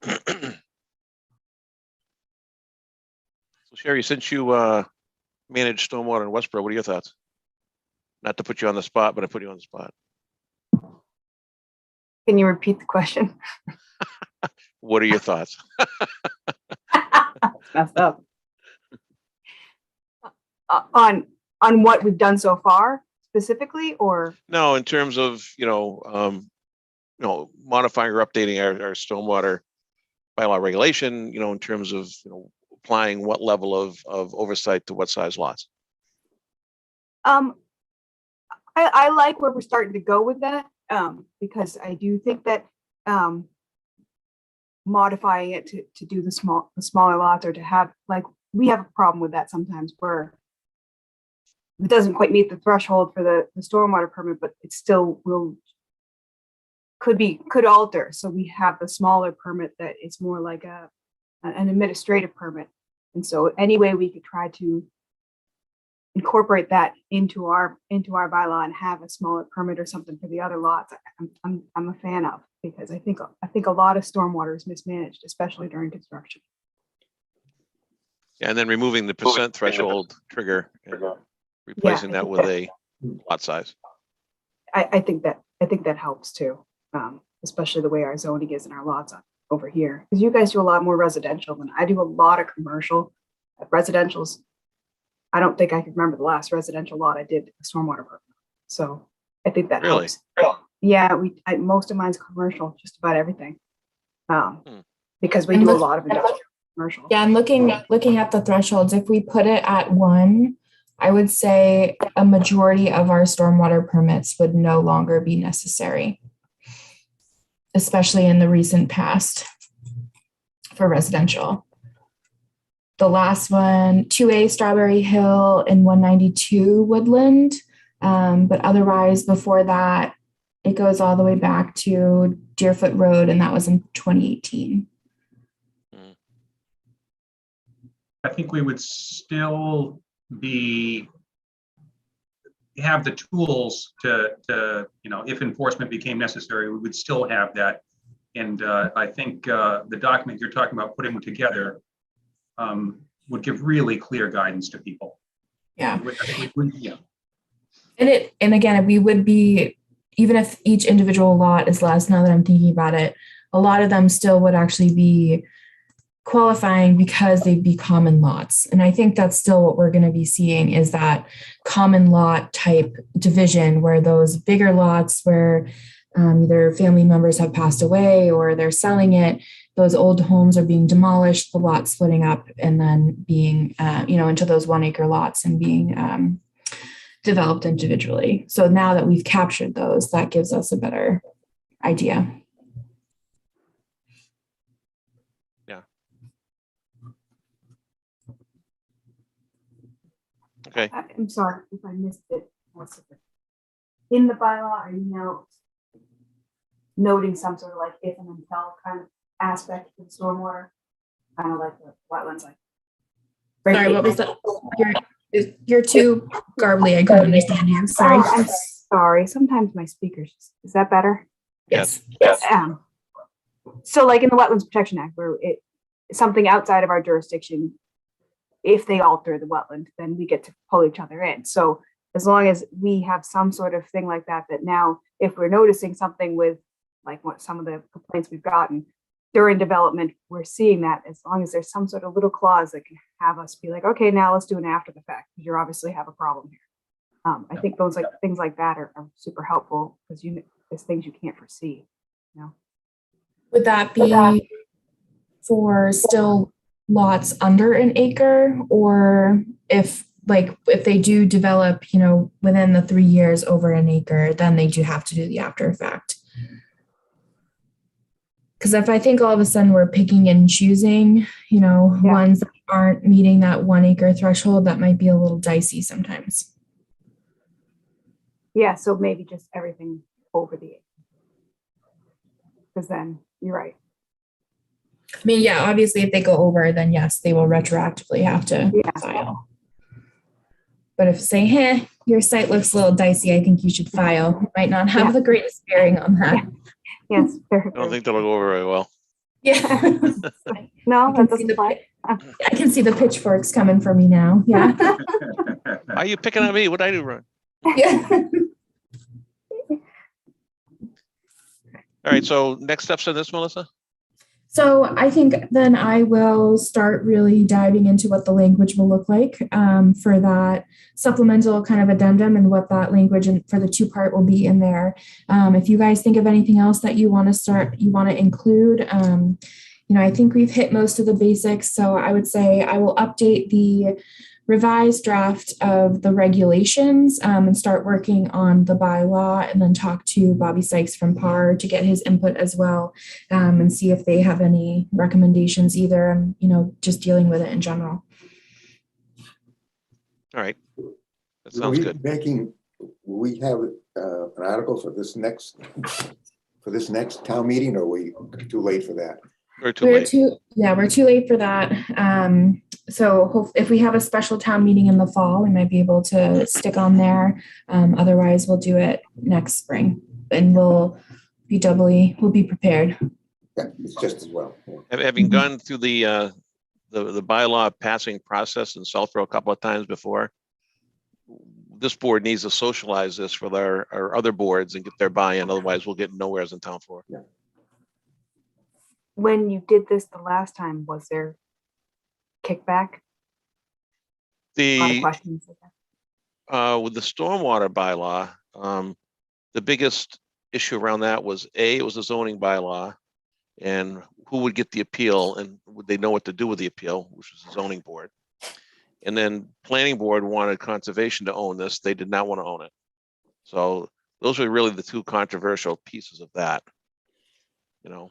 So Sherry, since you manage stormwater in Westboro, what are your thoughts? Not to put you on the spot, but I put you on the spot. Can you repeat the question? What are your thoughts? Messed up. On what we've done so far specifically, or? No, in terms of, modifying or updating our stormwater bylaw regulation, in terms of, applying what level of oversight to what size lots. I like where we're starting to go with that, because I do think that modifying it to do the smaller lots, or to have, we have a problem with that sometimes where it doesn't quite meet the threshold for the stormwater permit, but it still could alter. So we have the smaller permit that is more like an administrative permit. And so any way we could try to incorporate that into our bylaw and have a smaller permit or something for the other lots, I'm a fan of, because I think a lot of stormwater is mismanaged, especially during construction. Yeah, and then removing the percent threshold trigger and replacing that with a lot size. I think that helps too, especially the way our zoning is in our lots over here. Because you guys do a lot more residential than I do. A lot of commercial. Residential's, I don't think I can remember the last residential lot I did a stormwater permit. So I think that Really? helps. Yeah, most of mine's commercial, just about everything. Because we do a lot of industrial commercial. Yeah, and looking at the thresholds, if we put it at 1, I would say a majority of our stormwater permits would no longer be necessary, especially in the recent past for residential. The last one, 2A Strawberry Hill and 192 Woodland. But otherwise, before that, it goes all the way back to Deerfoot Road, and that was in 2018. I think we would still have the tools to if enforcement became necessary, we would still have that. And I think the document you're talking about putting together would give really clear guidance to people. Yeah. Yeah. And again, we would be, even if each individual lot is less, now that I'm thinking about it, a lot of them still would actually be qualifying because they'd be common lots. And I think that's still what we're going to be seeing, is that common lot type division, where those bigger lots where either family members have passed away or they're selling it, those old homes are being demolished, the lots splitting up and then being, into those 1 acre lots and being developed individually. So now that we've captured those, that gives us a better idea. Yeah. Okay. I'm sorry if I missed it. In the bylaw, are you now noting some sort of like if and until kind of aspect of stormwater, kind of like the wetlands, like? Sorry, what was that? You're too garbly. I couldn't understand you. Sorry. Oh, I'm sorry. Sometimes my speakers. Is that better? Yes. So, like in the Wetlands Protection Act, where something outside of our jurisdiction, if they alter the wetland, then we get to pull each other in. So, as long as we have some sort of thing like that, that now, if we're noticing something with, like what some of the complaints we've gotten during development, we're seeing that, as long as there's some sort of little clause that can have us be like, okay, now let's do an after the fact, because you obviously have a problem here. I think those things like that are super helpful, because there's things you can't foresee. Would that be for still lots under an acre, or if they do develop, within the 3 years over an acre, then they do have to do the after effect? Because if I think all of a sudden we're picking and choosing, ones that aren't meeting that 1 acre threshold, that might be a little dicey sometimes. Yeah, so maybe just everything over the acre. Because then you're right. I mean, yeah, obviously if they go over, then yes, they will retroactively have to file. But if say, hey, your site looks a little dicey, I think you should file. You might not have the greatest bearing on that. Yes. I don't think that'll go over very well. Yeah. No, that doesn't apply. I can see the pitchforks coming for me now. Yeah. Why are you picking on me? What did I do wrong? Yeah. All right. So next steps on this, Melissa? So I think then I will start really diving into what the language will look like for that supplemental kind of addendum, and what that language and for the 2-part will be in there. If you guys think of anything else that you want to include, I think we've hit most of the basics. So I would say I will update the revised draft of the regulations and start working on the bylaw, and then talk to Bobby Sykes from PAR to get his input as well, and see if they have any recommendations either, and just dealing with it in general. All right. That sounds good. Will we have an article for this next town meeting, or are we too late for that? Or too late? We're too late for that. So if we have a special town meeting in the fall, we might be able to stick on there. Otherwise, we'll do it next spring, and we'll be prepared. Yeah, it's just as well. Yeah. Having gone through the bylaw passing process in Southborough a couple of times before, this board needs to socialize this with our other boards and get their buy-in. Otherwise, we'll get nowhere in town floor. Yeah. When you did this the last time, was there kickback? A lot of The questions. Like that. with the stormwater bylaw, the biggest issue around that was it was a zoning bylaw, and who would get the appeal, and would they know what to do with the appeal, which was the zoning board. And then planning board wanted conservation to own this. They did not want to own it. So those were really the two controversial pieces of that. You know,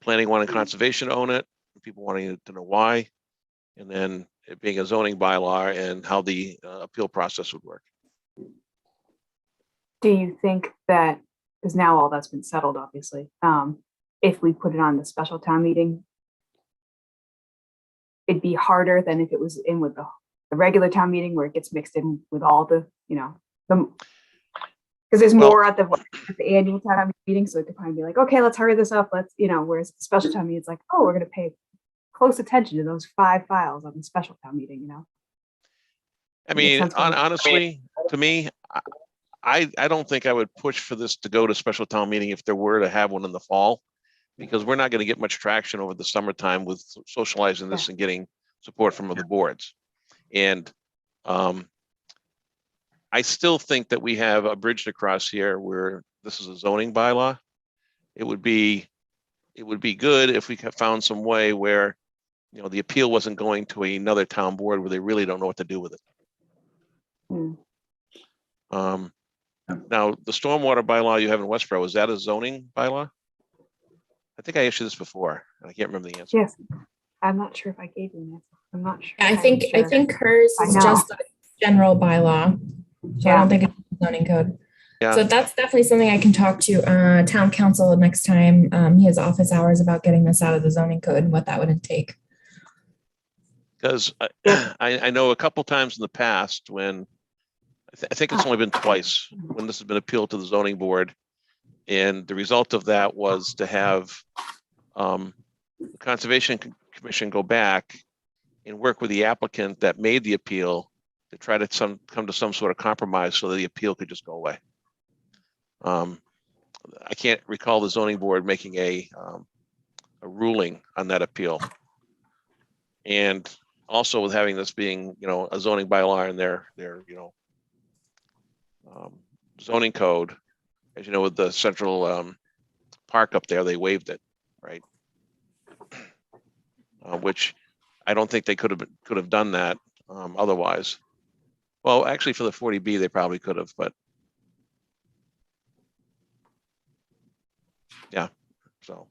planning wanted conservation to own it. People wanting to know why. And then it being a zoning bylaw and how the appeal process would work. Do you think that, because now all that's been settled, obviously, if we put it on the special town meeting, it'd be harder than if it was in with the regular town meeting where it gets mixed in with all the, because there's more at the annual town meeting, so it could kind of be like, okay, let's hurry this up. Let's, whereas the special town meeting, it's like, oh, we're going to pay close attention to those 5 files on the special town meeting, I mean, honestly, to me, I don't think I would push for this to go to special town meeting if there were to have one in the fall, because we're not going to get much traction over the summertime with socializing this and getting support from other boards. And I still think that we have a bridge to cross here where this is a zoning bylaw. It would be good if we found some way where, the appeal wasn't going to another town board where they really don't know what to do with it. Now, the stormwater bylaw you have in Westboro, is that a zoning bylaw? I think I asked you this before. I can't remember the answer. Yes, I'm not sure if I gave you an answer. I'm not sure. I think hers is just a general bylaw. So I don't think it's a zoning code. Yeah. So that's definitely something I can talk to town council next time he has office hours about getting this out of the zoning code and what that would take. Because I know a couple times in the past when I think it's only been twice when this has been appealed to the zoning board, and the result of that was to have the Conservation Commission go back and work with the applicant that made the appeal to try to come to some sort of compromise so that the appeal could just go away. I can't recall the zoning board making a ruling on that appeal. And also with having this being, a zoning bylaw in their zoning code, as you know, with the central park up there, they waived it, right? Which I don't think they could have done that otherwise. Well, actually, for the 40B, they probably could have, but yeah. So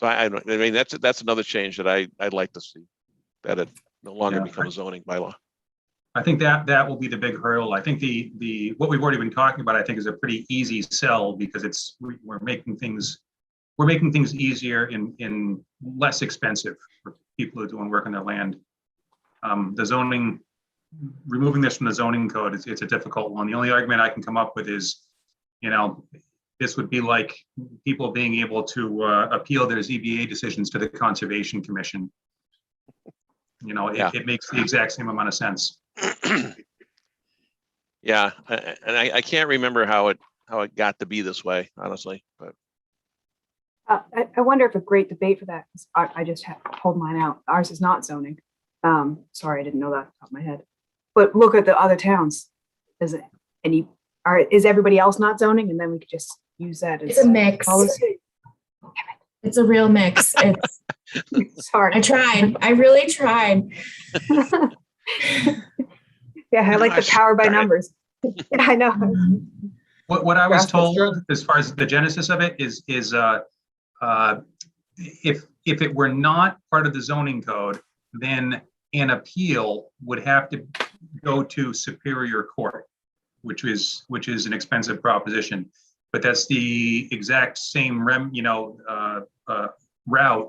I mean that's another change that I'd like to see, that it no longer become a zoning bylaw. I think that will be the big hurdle. I think the what we've already been talking about, I think, is a pretty easy sell, because we're making things easier and less expensive for people who are doing work on their land. The zoning, removing this from the zoning code, it's a difficult one. The only argument I can come up with is, this would be like people being able to appeal their ZBA decisions to the Conservation Commission. It makes the exact same amount of sense. Yeah, and I can't remember how it got to be this way, honestly. But I wonder if a great debate for that, because I just hold mine out. Ours is not zoning. Sorry, I didn't know that off the top of my head. But look at the other towns. Is everybody else not zoning? And then we could just use that as it's a mix. Policy. It's a real mix. It's sorry. I tried. I really tried. Yeah, I like the power by numbers. I know. What I was told, as far as the genesis of it, is if it were not part of the zoning code, then an appeal would have to go to Superior Court, which is an expensive proposition. but that's the exact same route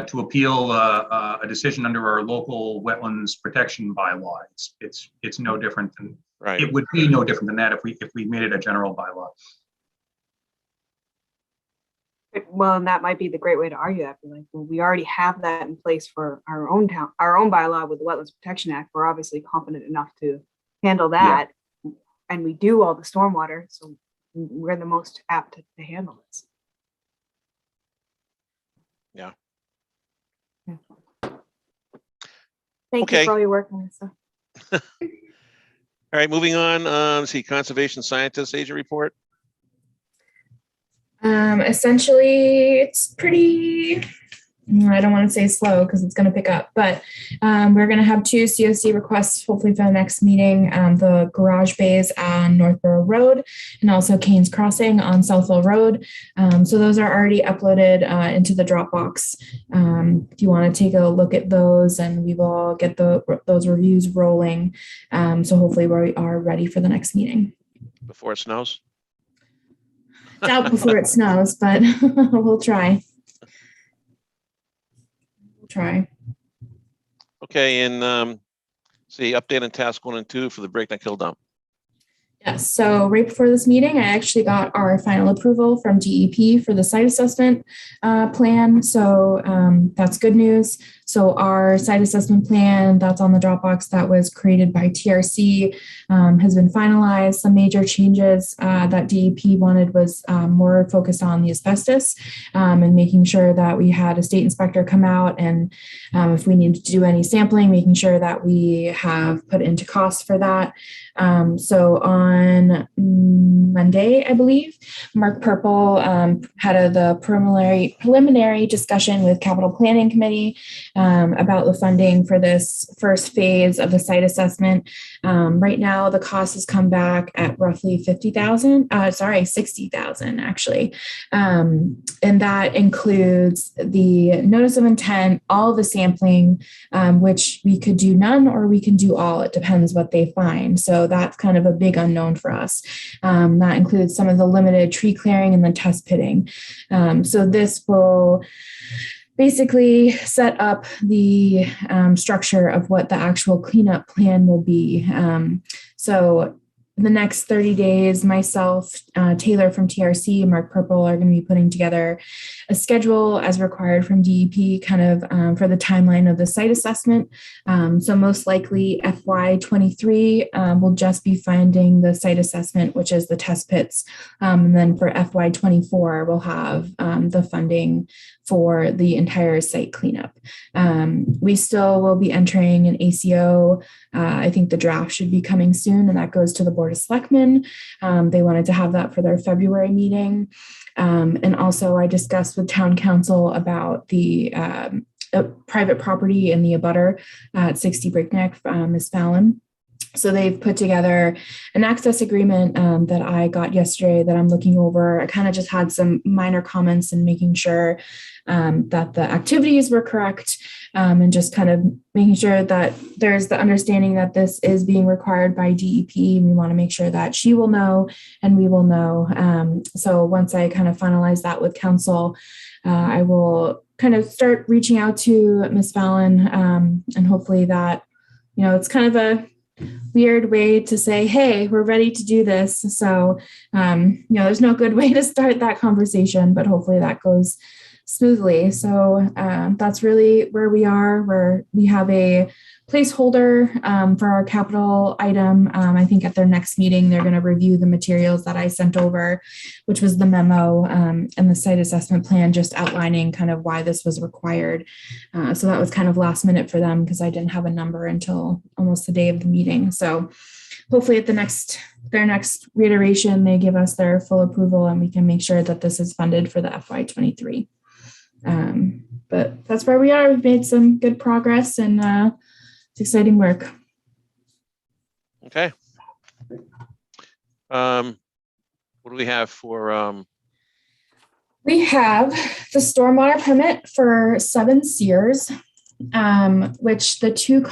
to appeal a decision under our local wetlands protection bylaw. It's no different than, Right. it would be no different than that if we made it a general bylaw. Well, and that might be the great way to argue that. Be like, well, we already have that in place for our own town, our own bylaw with the Wetlands Protection Act. We're obviously competent enough to handle that. Yeah. And we do all the stormwater, so we're the most apt to handle this. Yeah. Thank you for all your work, Melissa. All right, moving on. Let's see, Conservation Scientist Agent Report. Essentially, it's pretty, I don't want to say slow because it's going to pick up, but we're going to have 2 COC requests hopefully for the next meeting, the garage bays on Northborough Road and also Kane's Crossing on Southville Road. So those are already uploaded into the Dropbox. If you want to take a look at those, and we will get those reviews rolling. So hopefully we are ready for the next meeting. Before it snows? Doubt before it snows, but we'll try. Okay, and see, update on task 1 and 2 for the Breakneck Hill dump. Yes, so right before this meeting, I actually got our final approval from DEP for the site assessment plan. So that's good news. So our site assessment plan that's on the Dropbox that was created by TRC has been finalized. Some major changes that DEP wanted was more focused on the asbestos and making sure that we had a state inspector come out, and if we needed to do any sampling, making sure that we have put into costs for that. So on Monday, I believe, Mark Purple had the preliminary discussion with Capital Planning Committee about the funding for this first phase of the site assessment. Right now, the cost has come back at roughly $60,000 actually. And that includes the notice of intent, all of the sampling, which we could do none or we can do all. It depends what they find. So that's kind of a big unknown for us. That includes some of the limited tree clearing and the test pitting. So this will basically set up the structure of what the actual cleanup plan will be. So the next 30 days, myself, Taylor from TRC, Mark Purple are going to be putting together a schedule as required from DEP kind of for the timeline of the site assessment. So most likely FY23 will just be finding the site assessment, which is the test pits. And then for FY24, we'll have the funding for the entire site cleanup. We still will be entering an ACO. I think the draft should be coming soon, and that goes to the Board of Selectmen. They wanted to have that for their February meeting. And also I discussed with town council about the private property in the abutter at 60 Breakneck, Ms. Fallon. So they've put together an access agreement that I got yesterday that I'm looking over. I kind of just had some minor comments and making sure that the activities were correct and just kind of making sure that there's the understanding that this is being required by DEP. We want to make sure that she will know and we will know. So once I kind of finalize that with council, I will kind of start reaching out to Ms. Fallon and hopefully that, it's kind of a weird way to say, hey, we're ready to do this. So, there's no good way to start that conversation, but hopefully that goes smoothly. So that's really where we are, where we have a placeholder for our capital item. I think at their next meeting, they're going to review the materials that I sent over, which was the memo and the site assessment plan, just outlining kind of why this was required. So that was kind of last minute for them because I didn't have a number until almost the day of the meeting. So hopefully at their next reiteration, they give us their full approval and we can make sure that this is funded for the FY23. But that's where we are. We've made some good progress and it's exciting work. Okay. What do we have for? We have the stormwater permit for 7 Sears, which the two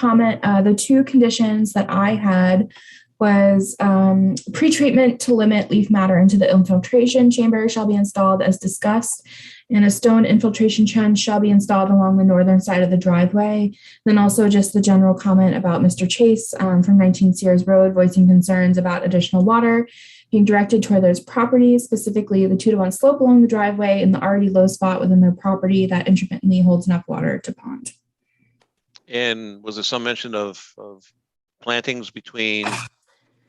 conditions that I had was pretreatment to limit leaf matter into the infiltration chamber shall be installed as discussed, and a stone infiltration trench shall be installed along the northern side of the driveway. Then also just the general comment about Mr. Chase from 19 Sears Road voicing concerns about additional water being directed toward those properties, specifically the 2-to-1 slope along the driveway and the already low spot within their property that intermittently holds enough water to pond. And was there some mention of plantings between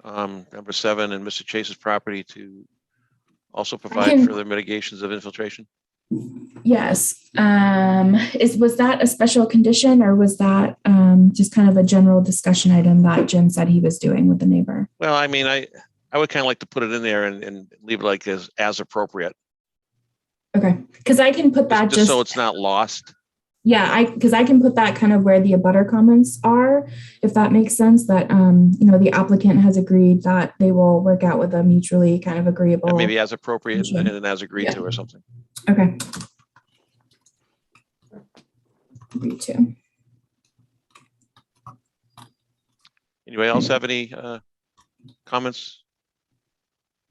number 7 and Mr. Chase's property to also provide further mitigations of infiltration? Yes. Was that a special condition, or was that just kind of a general discussion item that Jim said he was doing with the neighbor? Well, I mean, I would kind of like to put it in there and leave it like as appropriate. Okay, because I can put that just so it's not lost. Yeah, because I can put that kind of where the abutter comments are, if that makes sense, that, the applicant has agreed that they will work out with a mutually kind of agreeable. Yeah, maybe as appropriate and then as agreed to or something. Okay. Agreed to. Anybody else have any comments?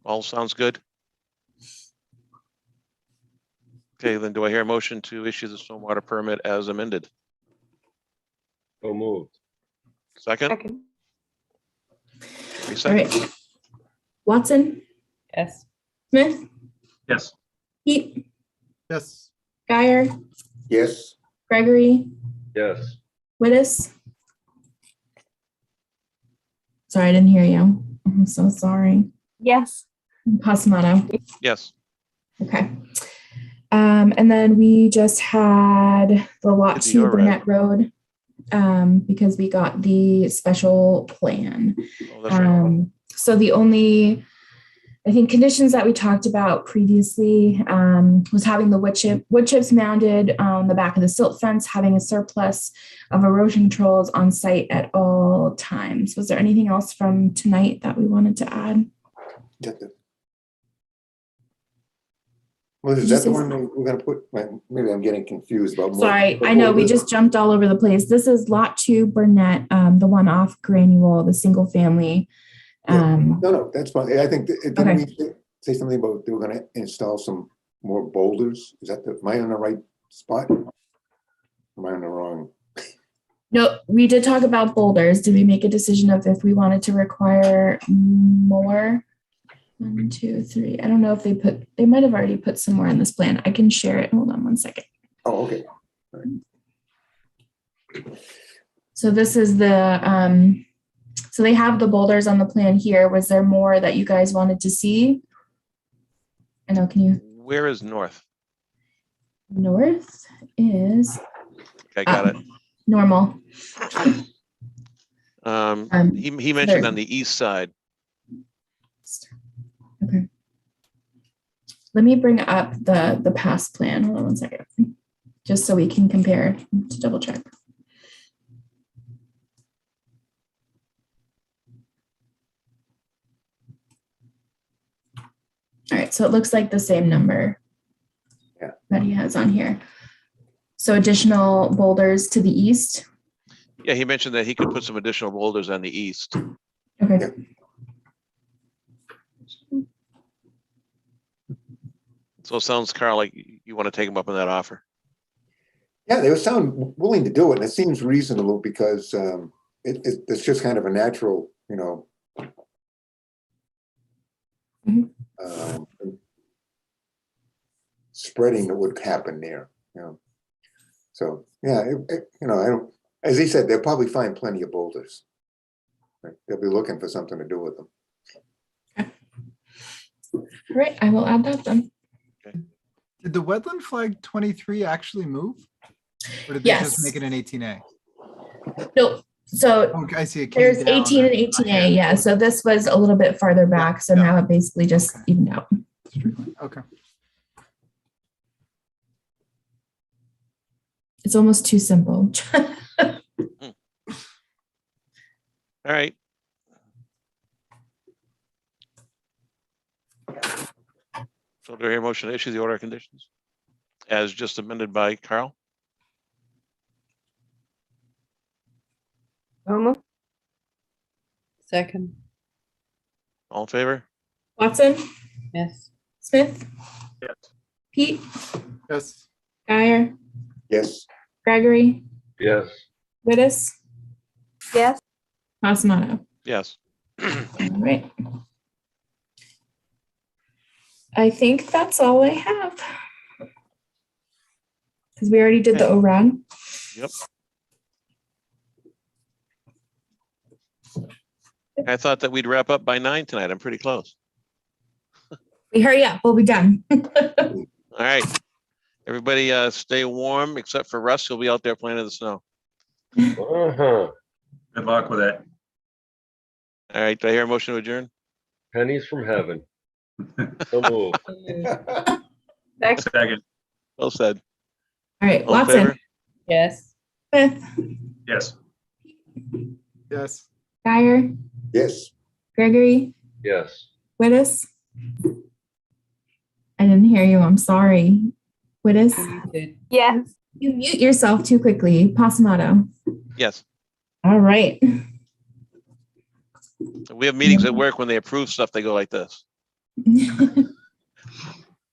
All sounds good. Okay, then do I hear a motion to issue the stormwater permit as amended? So moved. Second? All right. Watson, Yes. Smith, Yes. Heat, Yes. Geyer, Yes, Gregory, Yes. Wittes. Sorry, I didn't hear you. I'm so sorry. Yes. Pasamato. Yes. Okay. And then we just had the lot Did the 2 ORAD. Burnett Road because we got the special plan. Oh, that's right. So the only, I think, conditions that we talked about previously was having the wood chips mounted on the back of the silt fence, having a surplus of erosion controls on site at all times. Was there anything else from tonight that we wanted to add? well, Did is you that the say one that we're gonna put, maybe I'm getting confused about. Sorry, I know we just jumped all over the place. This is lot 2 Burnett, the one off Granule, the single family. No, that's fine. I think, didn't Okay. we say something about they were gonna install some more boulders? Is that, am I on the right spot? Am I on the wrong? No, we did talk about boulders. Did we make a decision of if we wanted to require more? 1, 2, 3. I don't know if they might have already put some more in this plan. I can share it. Hold on one second. Oh, okay. All right. So this is the, so they have the boulders on the plan here. Was there more that you guys wanted to see? I know, can you? Where is north? North is. Okay, got it. Normal. He mentioned on the east side. Okay. Let me bring up the past plan. Hold on one second. Just so we can compare to double check. All right, so it looks like the same number that he has on here. So additional boulders to the east. Yeah, he mentioned that he could put some additional boulders on the east. Okay. So it sounds, Carl, like you want to take him up on that offer. Yeah, they sound willing to do it, and it seems reasonable because it's just kind of a natural, spreading that would happen there. So yeah, I don't. As he said, they'll probably find plenty of boulders. Right? They'll be looking for something to do with them. Okay. All right, I will add that then. Okay. Did the wetland flag 23 actually move? Or did they Yes. just make it an 18A? No, so Okay, I see it. there's 18 and 18A, yeah. So this was a little bit farther back, so now it basically just evened out. Okay. It's almost too simple. All right. So do I hear a motion to issue the order of conditions as just amended by Carl? Second. All in favor? Watson, Yes. Smith, Yes. Pete, Yes. Guyer, Yes. Gregory, Yes. Wittes, Yes. Passamato. Yes. All right. I think that's all I have. Because we already did the ORAD. Yep. I thought that we'd wrap up by 9 tonight. I'm pretty close. We hurry up, we'll be done. All right. Everybody stay warm, except for Russ. He'll be out there playing in the snow. Uh-huh. Good luck with it. All right. Do I hear a motion to adjourn? Pennies from heaven. So move. Second. Well said. All right, All in Watson, favor? Yes. Smith, Yes. Yes. Guyer, Yes. Gregory, Yes. Wittes. I didn't hear you, I'm sorry. Wittes, Yes. you mute yourself too quickly. Passamato. Yes. All right. We have meetings at work when they approve stuff, they go like this.